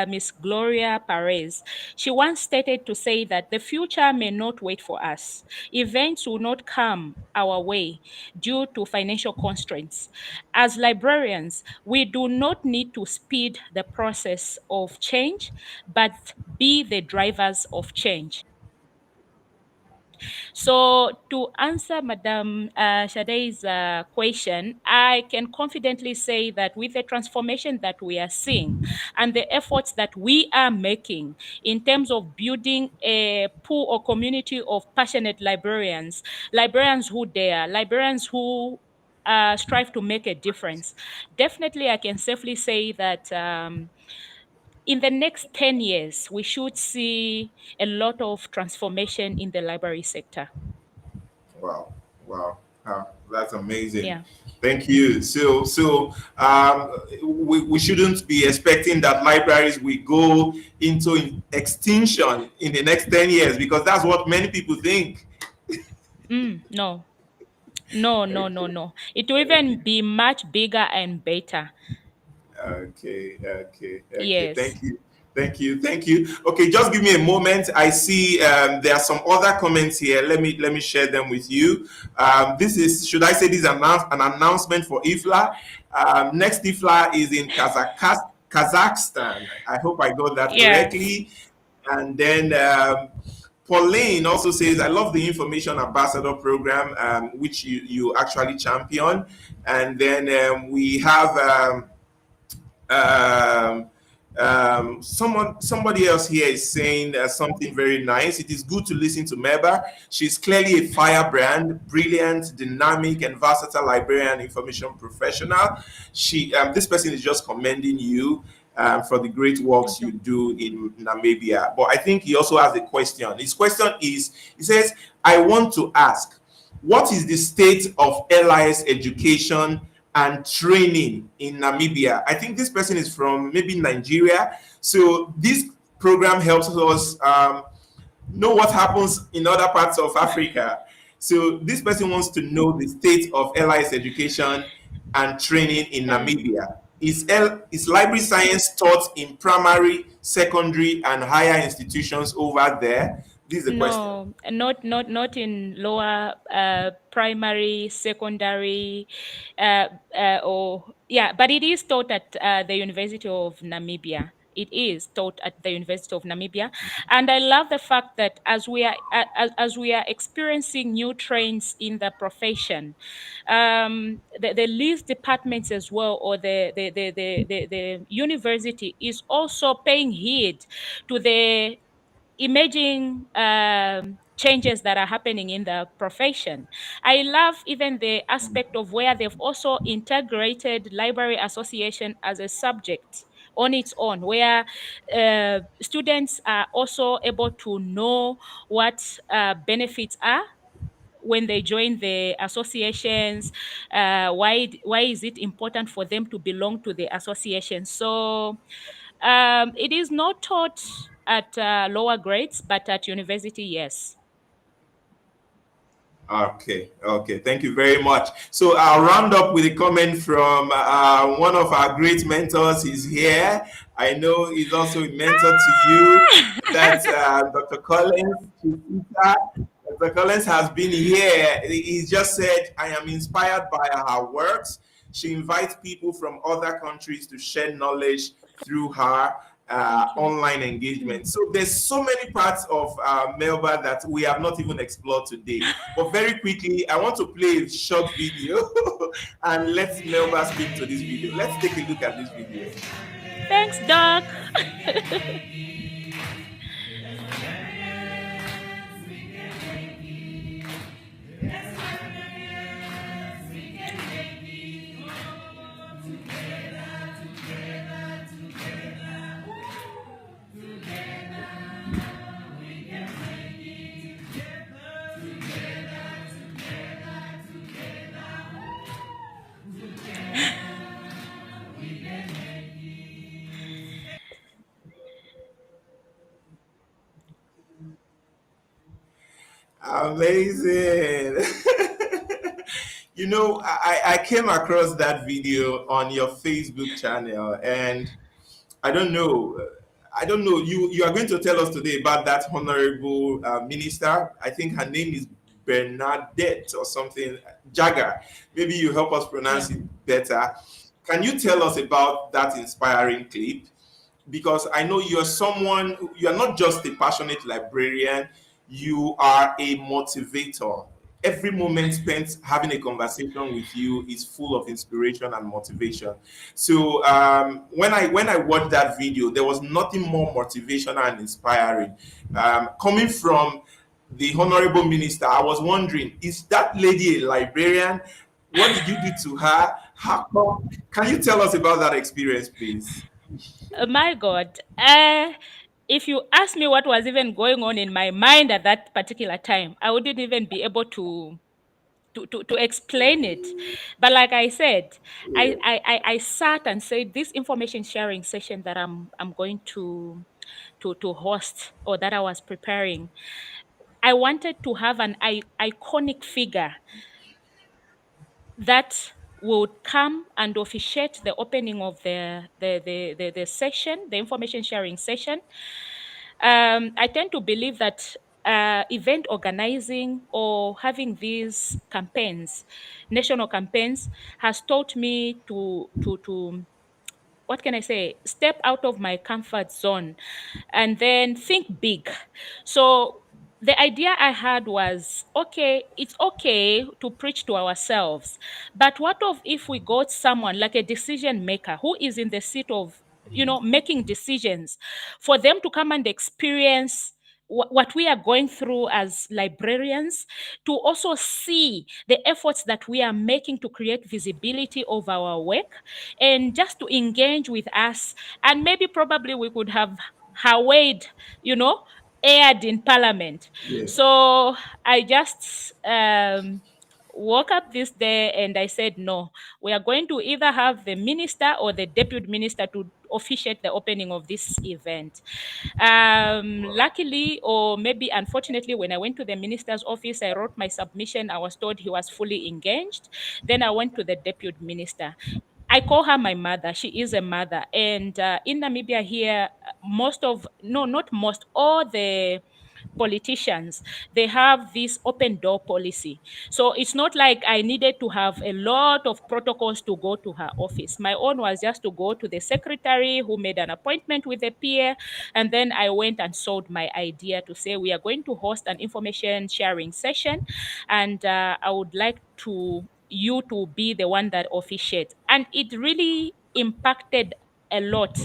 Miss Gloria Perez. She once stated to say that the future may not wait for us. Events will not come our way due to financial constraints. As librarians, we do not need to speed the process of change, but be the drivers of change. So, to answer Madam Shade's question, I can confidently say that with the transformation that we are seeing and the efforts that we are making in terms of building a pool or community of passionate librarians, librarians who dare, librarians who strive to make a difference, definitely I can safely say that. In the next 10 years, we should see a lot of transformation in the library sector. Wow, wow, that's amazing. Yeah. Thank you. We shouldn't be expecting that libraries will go into extinction in the next 10 years because that's what many people think. No, no, no, no, no. It will even be much bigger and better. Okay. Yes. Thank you. Thank you. Okay, just give me a moment. I see there are some other comments here. Let me share them with you. This is, should I say, this is an announcement for IFLA. Next IFLA is in Kazakhstan. I hope I got that Yeah. correctly. And then Pauline also says, I love the Information Ambassador program, which you actually champion. And then we have um, somebody else here is saying something very nice. It is good to listen to Melba. She's clearly a firebrand, brilliant, dynamic, and versatile librarian information professional. This person is just commending you for the great works Thank you you. do in Namibia. But I think he also has a question. His question is, he says, I want to ask, what is the state of LIS education and training in Namibia? I think this person is from maybe Nigeria. So this program helps us know what happens in other parts of Africa. So this person wants to know the state of LIS education and training in Um, Namibia. Is library science taught in primary, secondary, and higher institutions over there? This is the question. no, not in lower primary, secondary, or yeah, but it is taught at the University of Namibia. it is taught at the University of Namibia. And I love the fact that as we are experiencing new trends in the profession, the least departments as well, or the university is also paying heed to the emerging changes that are happening in the profession. I love even the aspect of where they've also integrated Library Association as a subject on its own, where students are also able to know what benefits are when they join the associations. Why is it important for them to belong to the association? So it is not taught at lower grades, but at university, yes. Okay, okay, thank you very much. So I'll round up with a comment from one of our great mentors. He's here. I know he's also a mentor to you. That's Dr. Collins. Dr. Collins has been here. He just said, I am inspired by her works. She invites people from other countries to share knowledge through her Thank you. online engagement. So there's so many parts of Melba that we have not even explored today. But very quickly, I want to play a short video and let Melba speak to this video. Let's take a look at this video. Thanks, Doc. Amazing. You know, I came across that video on your Facebook channel, and I don't know. I don't know. You are going to tell us today about that honorable minister. I think her name is Bernadette or something. Jagger. Maybe you help us Yeah. pronounce it better. Can you tell us about that inspiring clip? Because I know you're someone, you are not just a passionate librarian, you are a motivator. Every moment spent having a conversation with you is full of inspiration and motivation. So when I watched that video, there was nothing more motivational and inspiring. Coming from the honorable minister, I was wondering, is that lady a librarian? What did you do to her? How come? Can you tell us about that experience, please? My God. If you ask me what was even going on in my mind at that particular time, I wouldn't even be able to explain it. But like I said, I sat and said this information sharing session that I'm going to host, or that I was preparing, I wanted to have an iconic figure that would come and officiate the opening of the session, the information sharing session. I tend to believe that event organizing or having these campaigns, national campaigns, has taught me to what can I say, step out of my comfort zone and then think big. So the idea I had was, okay, it's okay to preach to ourselves, but what of if we got someone like a decision maker who is in the seat of, making decisions, for them to come and experience what we are going through as librarians, to also see the efforts that we are making to create visibility of our work, and just to engage with us. And maybe probably we could have her word, you know, aired in parliament. Yeah. So I just woke up this day and I said, no, we are going to either have the minister or the deputy minister to officiate the opening of this event. Luckily, or maybe unfortunately, when I went to the minister's office, I wrote my submission. I was told he was fully engaged. Then I went to the deputy minister. I call her my mother. She is a mother. And in Namibia here, most of, no, not most, all the politicians, they have this open door policy. So it's not like I needed to have a lot of protocols to go to her office. My own was just to go to the secretary who made an appointment with the peer, and then I went and sold my idea to say we are going to host an information sharing session, and I would like to you to be the one that officiates. And it really impacted a lot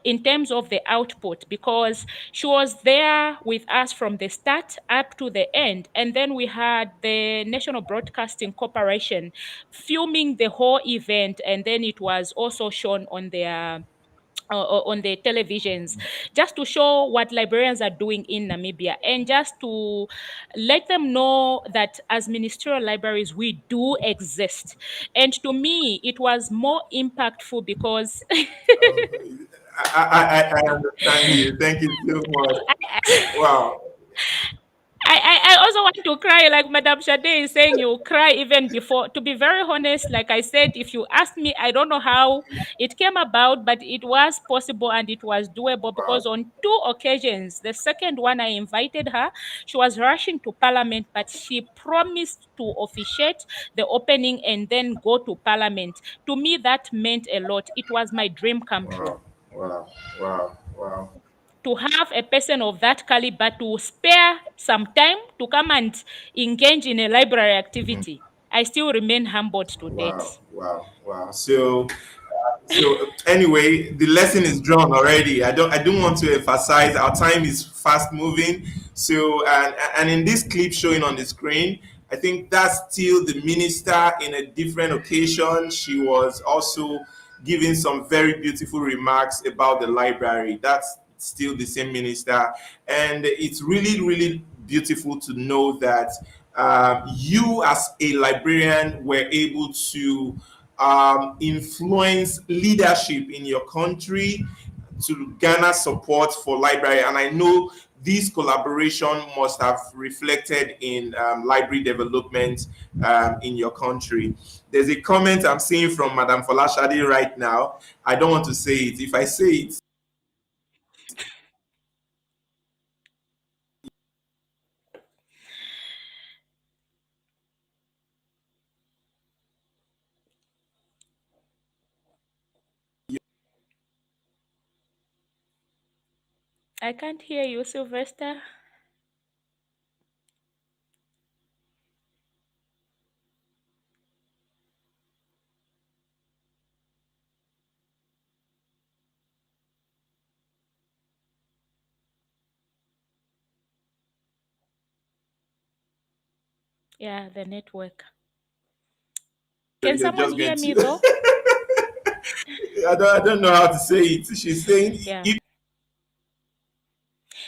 in terms of the output, because she was there with us from the start up to the end. And then we had the National Broadcasting Corporation filming the whole event, and then it was also shown on the televisions, just to show what librarians are doing in Namibia, and just to let them know that as ministerial libraries we do exist. And to me it was more impactful because I understand you. Thank you so much. Wow. I also want to cry, like Madame Shade is saying, you cry even before. To be very honest, like I said, if you ask me, I don't know how it came about, but it was possible and it was doable, Wow. because on two occasions, the second one I invited her, she was rushing to Parliament, but she promised to officiate the opening and then go to Parliament. To me, that meant a lot. It was my dream come true Wow. Wow. Wow. Wow. to have a person of that caliber to spare some time to come and engage in a library activity. I still remain humbled to Wow. date. Wow. Wow. So anyway, the lesson is drawn already. I don't want to emphasize. Our time is fast moving. So and in this clip showing on the screen, I think that's still the minister in a different occasion. She was also giving some very beautiful remarks about the library. That's still the same minister, and it's really really beautiful to know that you as a librarian were able to influence leadership in your country to garner support for library. And I know this collaboration must have reflected in library development in your country. There's a comment I'm seeing from Madame Folashade right now. I don't want to say it. If I say it, I can't hear you, Sylvester. Yeah, the network. Can you're someone just hear going me to. though? I don't know how to say it. She's saying Yeah. if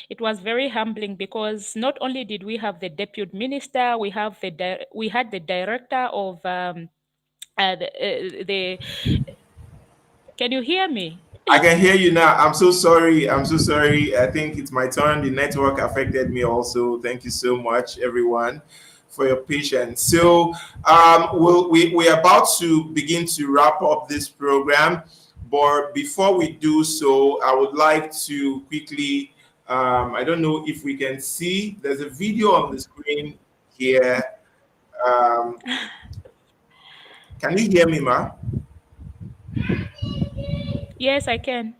It was very humbling because not only did we have the deputy minister, we had the director of the. Can you hear me? I can hear you now. I'm so sorry. I'm so sorry. I think it's my turn. The network affected me also. Thank you so much, everyone, for your patience. So, we're about to begin to wrap up this program. But before we do so, I would like to quickly, I don't know if we can see, there's a video on the screen here. Um, can you hear me, Ma? Yes, I can.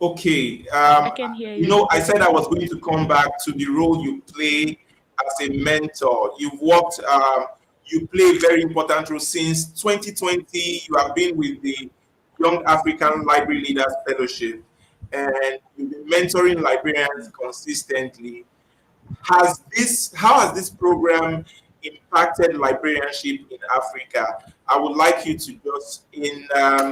Okay. I can hear you. I said I was going to come back to the role you play as a mentor. You play a very important role since 2020. You have been with the Young African Library Leaders Fellowship, and you've been mentoring librarians consistently. How has this program impacted librarianship in Africa? I would like you to just in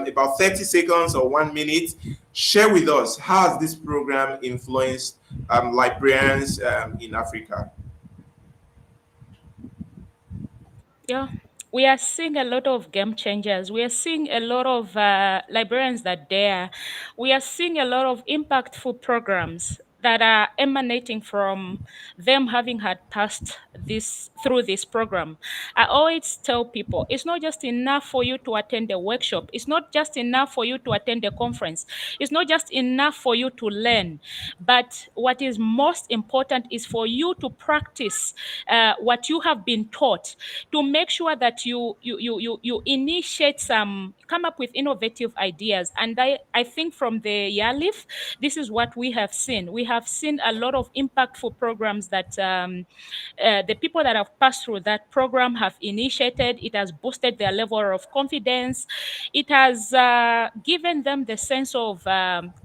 about 30 seconds or 1 minute share with us how has this program influenced librarians in Africa. Yeah. We are seeing a lot of game changers. We are seeing a lot of librarians that dare. We are seeing a lot of impactful programs. that are emanating from them having had passed this through this program. I always tell people it's not just enough for you to attend a workshop, it's not just enough for you to attend a conference, it's not just enough for you to learn, but what is most important is for you to practice what you have been taught, to make sure that you initiate some, come up with innovative ideas. And I think from the YALIF, this is what we have seen. We have seen a lot of impactful programs that the people that have passed through that program have initiated. It has boosted their level of confidence. It has given them the sense of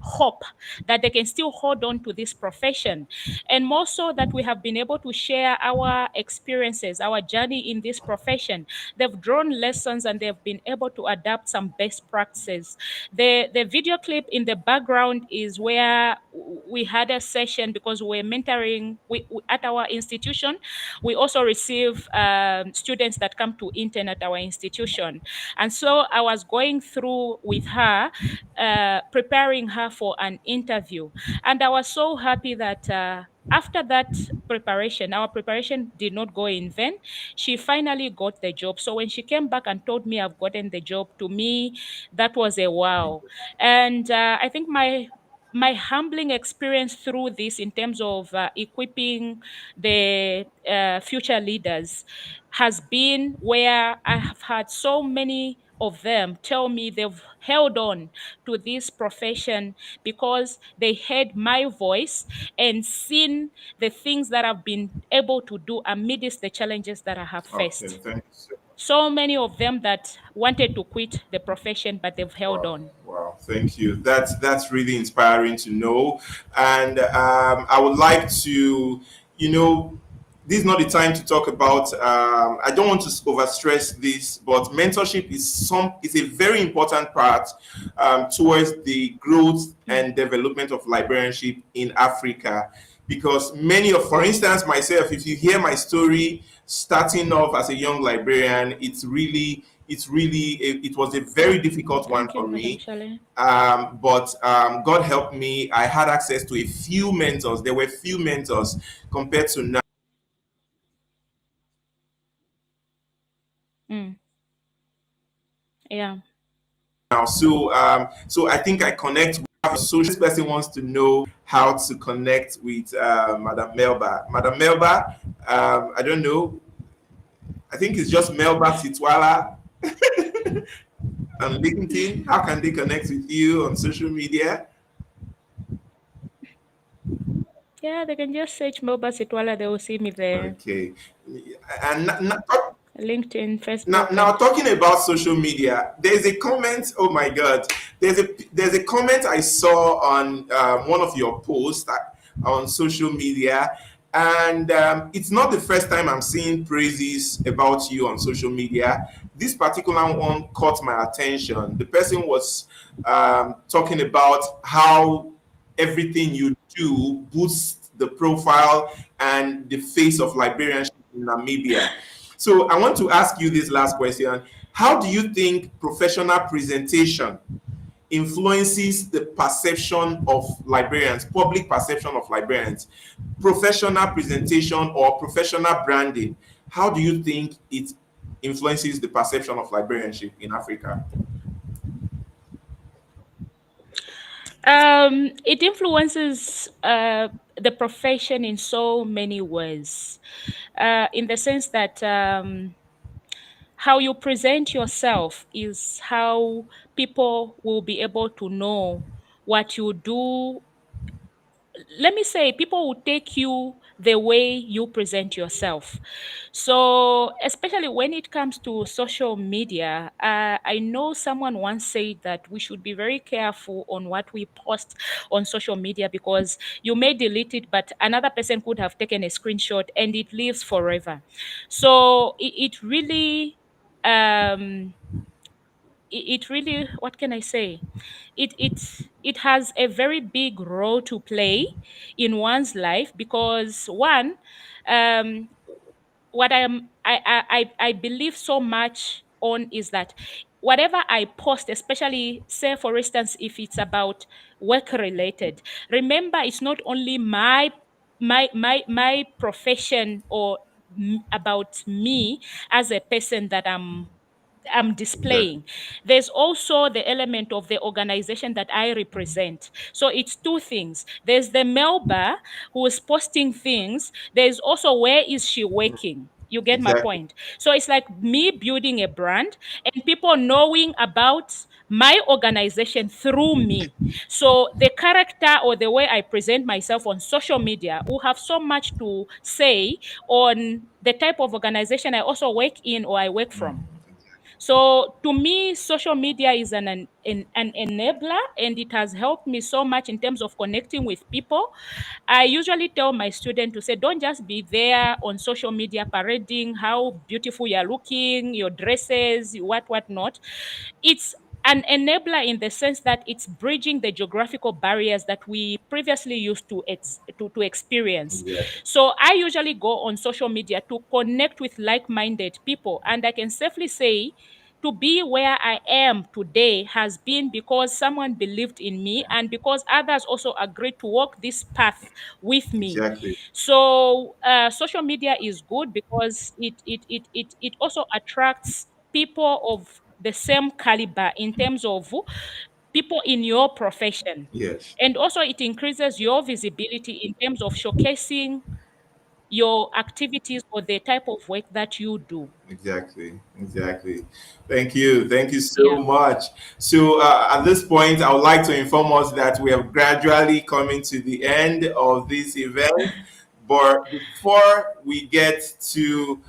hope that they can still hold on to this profession. And more so that we have been able to share our experiences, our journey in this profession. They've drawn lessons and they've been able to adapt some best practices. The video clip in the background is where we had a session because we're mentoring at our institution. We also receive students that come to intern at our institution. And so I was going through with her, preparing her for an interview. And I was so happy that after that preparation, our preparation did not go in vain. She finally got the job. So when she came back and told me I've gotten the job, to me, that was a wow. And I think my humbling experience through this in terms of equipping the future leaders has been where I have had so many of them tell me they've held on to this profession because they heard my voice and seen the things that I've been able to do amidst the challenges that I have Okay, faced. thank you so So many of them that wanted to quit the profession, but they've held Wow, on. wow, thank you. That's really inspiring to know. And I would like to, you know, this is not the time to talk about. I don't want to overstress this, but mentorship is a very important part towards the growth and development of librarianship in Africa. Because many of, for instance, myself, if you hear my story starting off as a young librarian, it was a very difficult one Thank you, for Madam me. Shale. But God helped me. I had access to a few mentors. There were few mentors compared to now. Mm, yeah. So I think I connect with so this person wants to know how to connect with Madam Melba. Madam Melba, I don't know. I think it's just Melba Sitwala on LinkedIn. How can they connect with you on social media? Yeah, they can just search Melba Sitwala, they will see me there. Okay. And LinkedIn, now, Facebook, now and talking about social media, there's a comment. Oh my God, there's a comment I saw on one of your posts on social media, and it's not the first time I'm seeing praises about you on social media. This particular one caught my attention. The person was talking about how everything you do boosts the profile and the face of librarianship in Namibia. So I want to ask you this last question. How do you think professional presentation influences the perception of librarians, public perception of librarians? Professional presentation or professional branding, how do you think it influences the perception of librarianship in Africa? it influences the profession in so many ways. In the sense that how you present yourself is how people will be able to know what you do. Let me say, people will take you the way you present yourself. So, especially when it comes to social media, I know someone once said that we should be very careful on what we post on social media because you may delete it, but another person could have taken a screenshot and it lives forever. So, it really. It really, what can I say, it has a very big role to play in one's life because one, what I believe so much on is that whatever I post, especially say for instance if it's about work related, remember it's not only my profession or about me as a person that I'm Exactly. displaying. There's also the element of the organization that I represent. So it's two things. There's the Melba who is posting things. There's also where is she working? You get my Exactly. point. So it's like me building a brand and people knowing about my organization through me. So the character or the way I present myself on social media will have so much to say on the type of organization I also work in or I work from. So to me, social media is an enabler, and it has helped me so much in terms of connecting with people. I usually tell my students to say, don't just be there on social media parading how beautiful you're looking, your dresses, what not. It's an enabler in the sense that it's bridging the geographical barriers that we previously used to experience. Exactly. So I usually go on social media to connect with like-minded people, and I can safely say to be where I am today has been because someone believed in me and because others also agreed to walk this path with me. Exactly. So social media is good because it also attracts people of the same caliber in terms of people in your profession. Yes. And also it increases your visibility in terms of showcasing your activities or the type of work that you do. Exactly, exactly. Thank you so Yeah. much. So at this point, I would like to inform us that we have gradually coming to the end of this event. But before we get to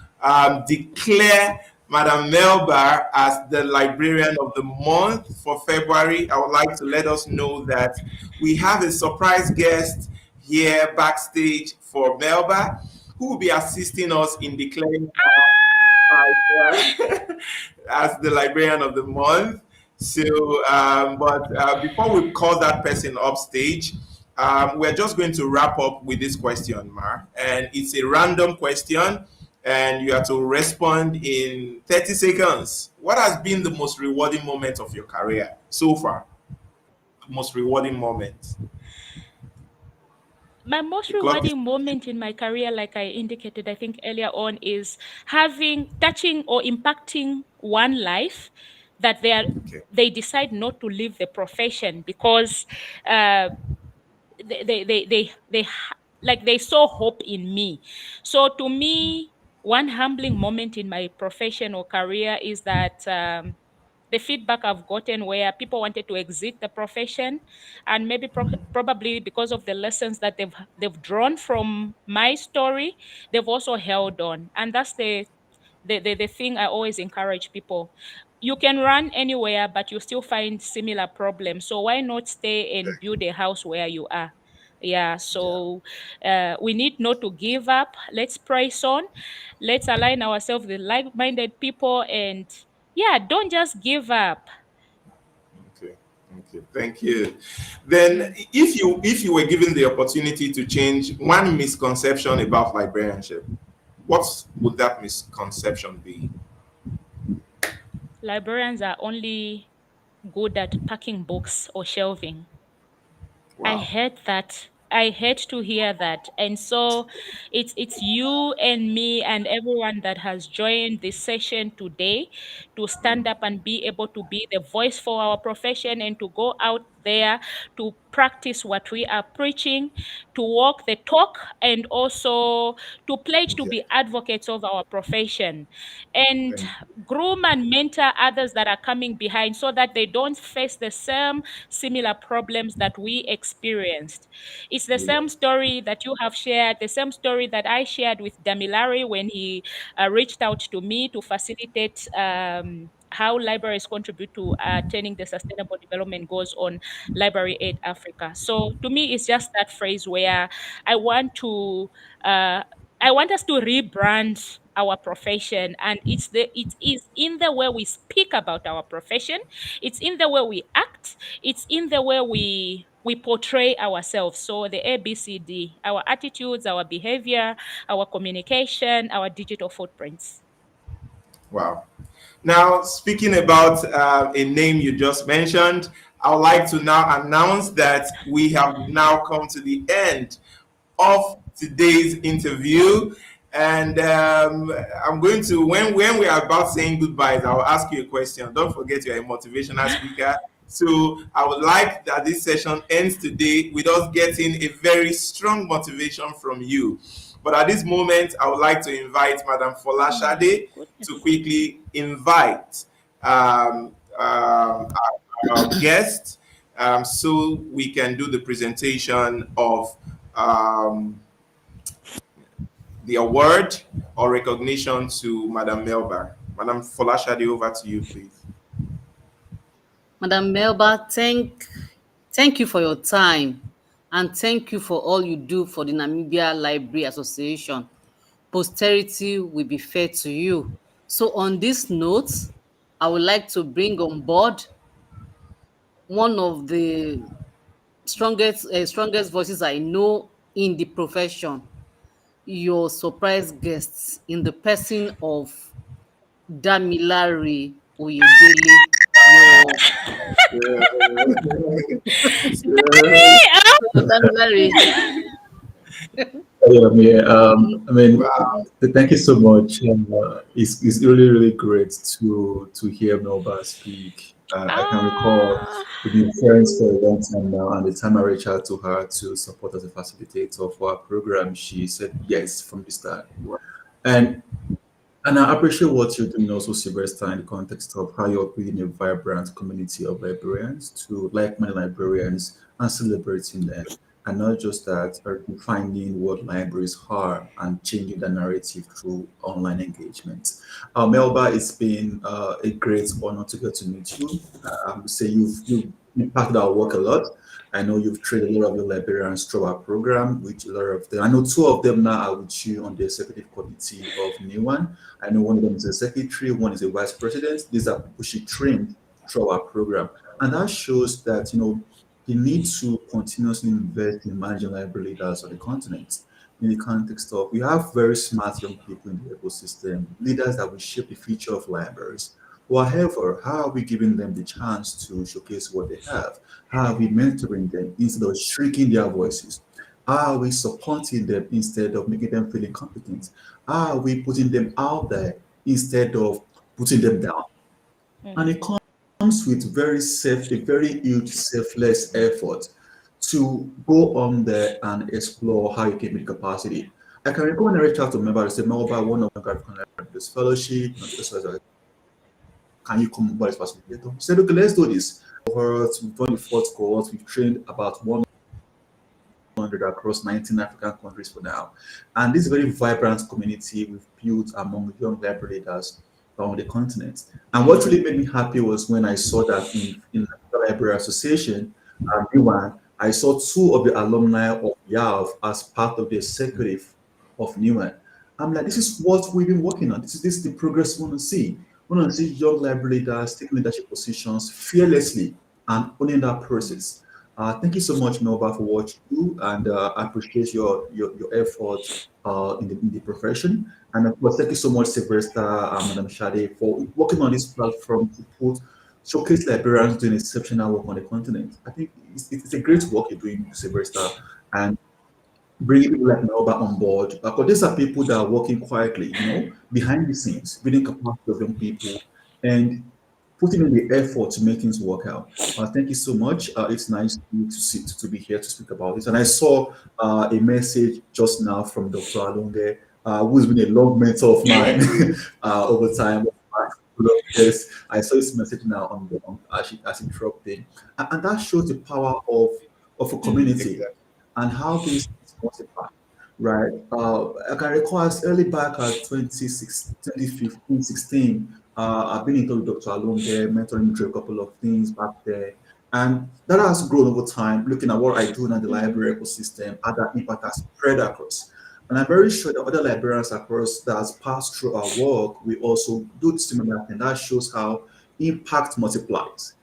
declare Madam Melba as the Librarian of the Month for February, I would like to let us know that we have a surprise guest here backstage for Melba, who will be assisting us in declaring as the librarian of the month. So, but before we call that person up stage, we're just going to wrap up with this question, Mar. And it's a random question, and you have to respond in 30 seconds. What has been the most rewarding moment of your career so far? Most rewarding moment. My most The clock is rewarding moment in my career, like I indicated, I think earlier on, is having touching or impacting one life that okay. they decide not to leave the profession because uh, like they saw hope in me. So to me, one humbling moment in my profession or career is that the feedback I've gotten where people wanted to exit the profession, and maybe probably because of the lessons that they've drawn from my story, they've also held on, and that's the thing I always encourage people. You can run anywhere, but you still find similar problems. So why not stay and build a house where you are? Yeah, Yeah. so we need not to give up. Let's press on. Let's align ourselves with like minded people. And yeah, don't just give up. Okay. Okay. Thank you. Then, Mm. if you were given the opportunity to change one misconception about librarianship, what would that misconception be? Librarians are only good at packing books or shelving. I Wow. hate that. I hate to hear that. And so it's you and me and everyone that has joined this session today to stand up and be able to be the voice for our profession and to go out there to practice what we are preaching, to walk the talk, and also to pledge to Yeah. be advocates of our profession and Thank groom and mentor others that are coming behind so that they don't face the same similar problems that we experienced. It's the you. same story that you have shared, the same story that I shared with Damilari when he reached out to me to facilitate how libraries contribute to attaining the sustainable development goals on Library Aid Africa. So to me, it's just that phrase where I want to uh, I want us to rebrand our profession, and it is in the way we speak about our profession, it's in the way we act, it's in the way we portray ourselves. So the ABCD, our attitudes, our behavior, our communication, our digital footprints. Wow. Now, speaking about a name you just mentioned, I would like to now announce that we have now come to the end of today's interview. And I'm going to, when we are about saying goodbyes, I'll ask you a question. Don't forget you're a motivational speaker. So I would like that this session ends today with us getting a very strong motivation from you. But at this moment, I would like to invite Madam Fola Oh my Shade to goodness. quickly invite our guest, so we can do the presentation of um, the award or recognition to Madam Melba. Madam Fola Shade, over to you, please. Madam Melba, thank you for your time and thank you for all you do for the Namibia Library Association. Posterity will be fair to you. So on this note, I would like to bring on board one of the strongest voices I know in the profession, your surprise guests in the person of Damilare Oyedele, your so Damilare. Yeah, yeah. I mean, Wow. thank you so much. It's really, really great to hear Melba speak. I can recall Ah, we've been friends for a long time now, and the time I reached out to her to support as a facilitator for our program, she said yes from the start. And and I appreciate what you're doing also, Sylvester, in the context of how you're building a vibrant community of librarians to like-minded librarians and celebrating them. And not just that, are defining what libraries are and changing the narrative through online engagement. Melba, it's been a great honor to get to meet you. I would say you've impacted our work a lot. I know you've trained a lot of your librarians through our program, which a lot of them, I know two of them now are with you on the executive committee of NIWAN. I know one of them is a secretary, one is a vice president. These are people she trained through our program. And that shows that, the need to continuously invest in managing library leaders on the continent in the context of we have very smart young people in the ecosystem, leaders that will shape the future of libraries. However, how are we giving them the chance to showcase what they have? How are we mentoring them instead of shrinking their voices? How are we supporting them instead of making them feel incompetent? How are we putting them out there instead of putting them down? And it comes with a very huge selfless effort to go on there and explore how you can build capacity. I can recall when I reached out to members, I said, Melba, one of the African this fellowship, can you come over as facilitator? He said, okay, let's do this. We've done the fourth cohort, we've trained about 100 across 19 African countries for now. And this very vibrant community we've built among young library leaders on the continent. And what really made me happy was when I saw that in the Library Association, NIWAN, I saw two of the alumni of YAV as part of the executive of NIWAN. I'm like, this is what we've been working on. This is the progress we want to see. We want to see young library leaders taking leadership positions fearlessly and owning that process. Thank you so much, Melba, for what you do, and I appreciate your effort in the profession. And of course, thank you so much, Sylvester and Madam Shade, for working on this platform to put showcase librarians doing exceptional work on the continent. I think it's a great work you're doing, Sylvester, and bringing people like Melba on board. Because these are people that are working quietly, behind the scenes, building capacity of young people, and putting in the effort to make things work out. Thank you so much. It's nice to be here to speak about this. And I saw a message just now from Dr. Alonge, who's been a long mentor of mine over time. Yes, I saw this message now as it dropped in, and that shows the power of a community Exactly. and how things multiply. Right. I can recall as early back at 2015, 16. I've been in touch with Dr. Alonge, mentoring me through a couple of things back there. And that has grown over time, looking at what I do in the library ecosystem, how that impact has spread across. And I'm very sure that other librarians across that has passed through our work, we also do the similar thing. That shows how impact multiplies.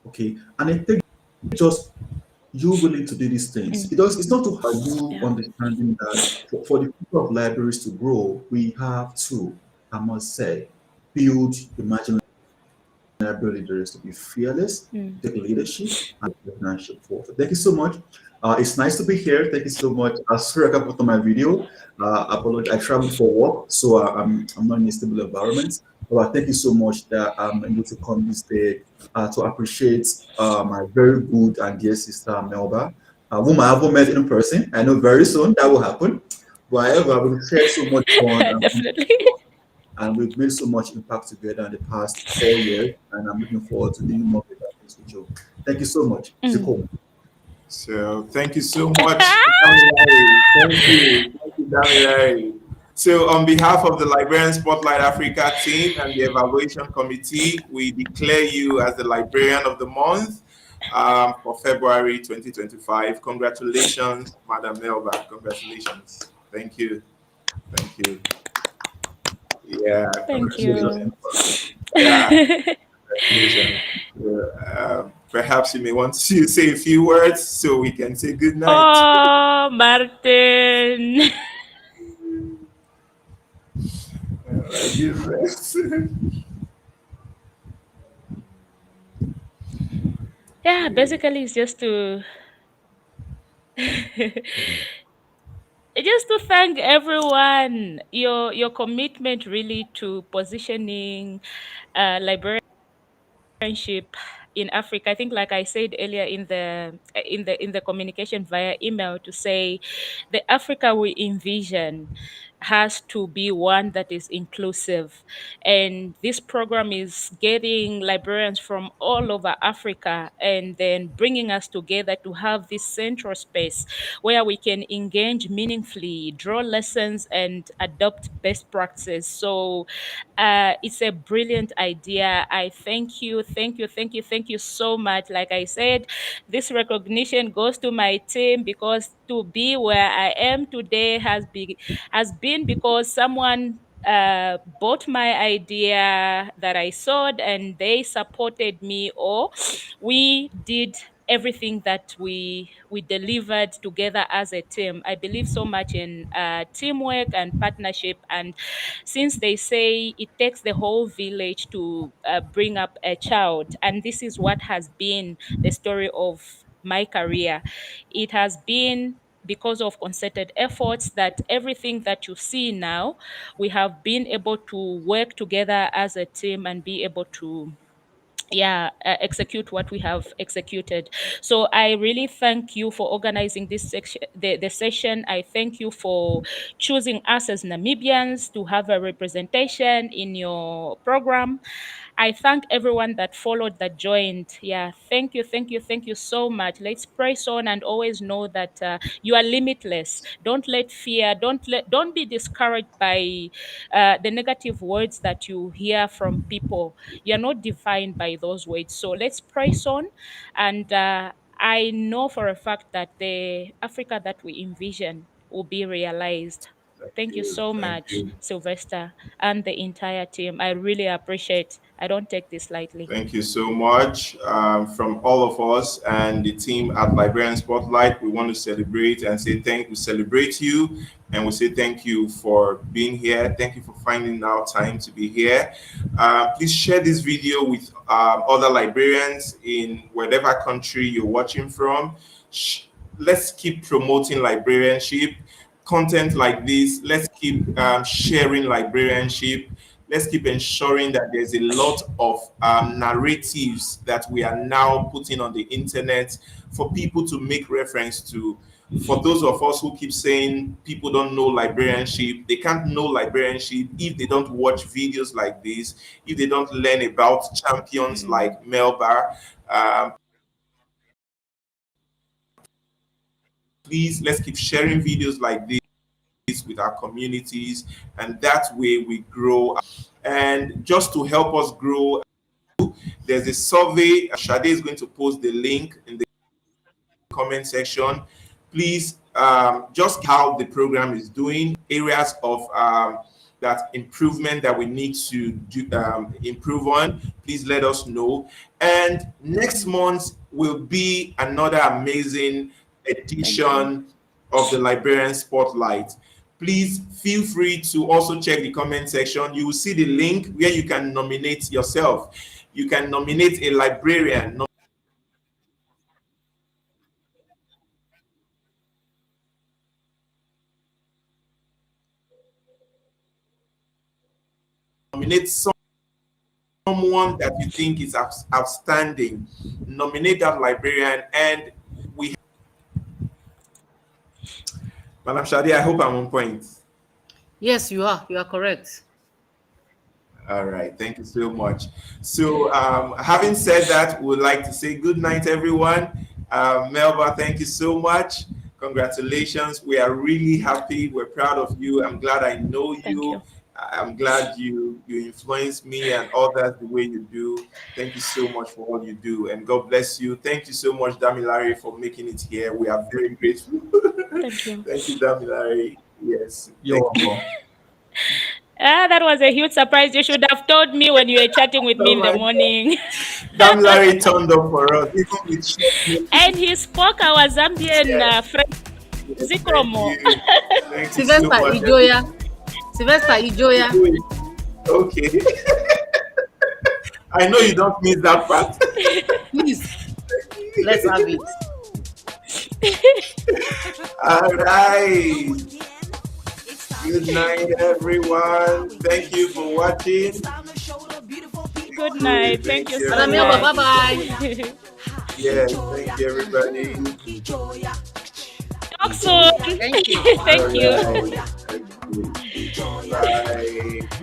Okay. And I think just you willing to do these things. It's not to have you yeah. understanding that for the people of libraries to grow, we have to, I must say, build the marginal library leaders to be fearless, take leadership, and partnership forward. Thank you so much. It's nice to be here. Thank you so much. Sorry I can't put on my video. I traveled for work, so I'm not in a stable environment. But thank you so much that I'm able to come this day to appreciate my very good and dear sister Melba, whom I haven't met in person. I know very soon that will happen. But however, we've shared so much fun Definitely. and we've made so much impact together in the past 4 years, and I'm looking forward to doing more with that with you. Thank you so much. Ziko. So thank you so much, Damilare. Thank you, Damilare. So on behalf of the Librarian Spotlight Africa team and the Evaluation Committee, we declare you as the Librarian of the Month for February 2025. Congratulations, Madam Melba. Congratulations. Thank you. Thank you. Yeah. Thank you. Yeah. Perhaps you may want to say a few words so we can say good night. Oh, Martin. Yeah, basically it's just to thank everyone. Your commitment really to positioning librarianship in Africa. I think, like I said earlier in the communication via email, to say the Africa we envision has to be one that is inclusive. And this program is getting librarians from all over Africa and then bringing us together to have this central space where we can engage meaningfully, draw lessons, and adopt best practices. So it's a brilliant idea. I thank you, thank you so much. Like I said, this recognition goes to my team, because to be where I am today has been because someone bought my idea that I sowed and they supported me, or we did everything that we delivered together as a team. I believe so much in teamwork and partnership, and since they say it takes the whole village to bring up a child, and this is what has been the story of my career. It has been because of concerted efforts that everything that you see now, we have been able to work together as a team and be able to execute what we have executed. So I really thank you for organizing this section, the session. I thank you for choosing us as Namibians to have a representation in your program. I thank everyone that followed, that joined. Yeah, thank you so much. Let's press on and always know that you are limitless. Don't let fear, don't be discouraged by the negative words that you hear from people. You're not defined by those words. So let's press on, and I know for a fact that the Africa that we envision will be realized. Thank you so Thank much, you. Sylvester, and the entire team. I really appreciate. I don't take this lightly. Thank you so much. From all of us and the team at Librarian Spotlight, we want to celebrate and say we celebrate you, and we say thank you for being here. Thank you for finding out time to be here. Please share this video with other librarians in whatever country you're watching from. Let's keep promoting librarianship. Content like this, let's keep sharing librarianship. Let's keep ensuring that there's a lot of narratives that we are now putting on the internet for people to make reference to. For those of us who keep saying people don't know librarianship, they can't know librarianship if they don't watch videos like this, if they don't learn about champions like Melba. Please, let's keep sharing videos like this with our communities, and that way we grow. And just to help us grow, there's a survey. Shade is going to post the link in the comment section. Please just how the program is doing, areas of that improvement that we need to do, improve on. Please let us know. And next month will be another amazing edition of the Librarian Spotlight. Please feel free to also check the comment section. You will see the link where you can nominate yourself. You can nominate a librarian, nominate someone that you think is outstanding, nominate that librarian, and we. Madam Shadi, I hope I'm on point. Yes, you are. You are correct. All right, thank you so much. So, having said that, we'd like to say good night, everyone. Melba, thank you so much. Congratulations. We are really happy. We're proud of you. I'm glad I know you. I'm glad you influence me and others the way you do. Thank you so much for all you do, and God bless you. Thank you so much, Damilare, for making it here. We are very grateful. Thank you. Thank you, Damilare. Yes. You're Thank you. welcome. That was a huge surprise. You should have told me when you were chatting with me in the morning. Damilare turned up for us, even with And he spoke our Zambian friend, Zikromo. Thank you so Sylvester much. Ijoya. Sylvester Ijoya. Okay. I know you don't miss that part. Please, let's have it. All right. Good night, everyone. Thank you for watching. Good night. Thank you so Madam Melba, much. bye-bye. Yes, thank you, everybody. Talk soon. Thank you. Thank you. All right. Thank you. Bye.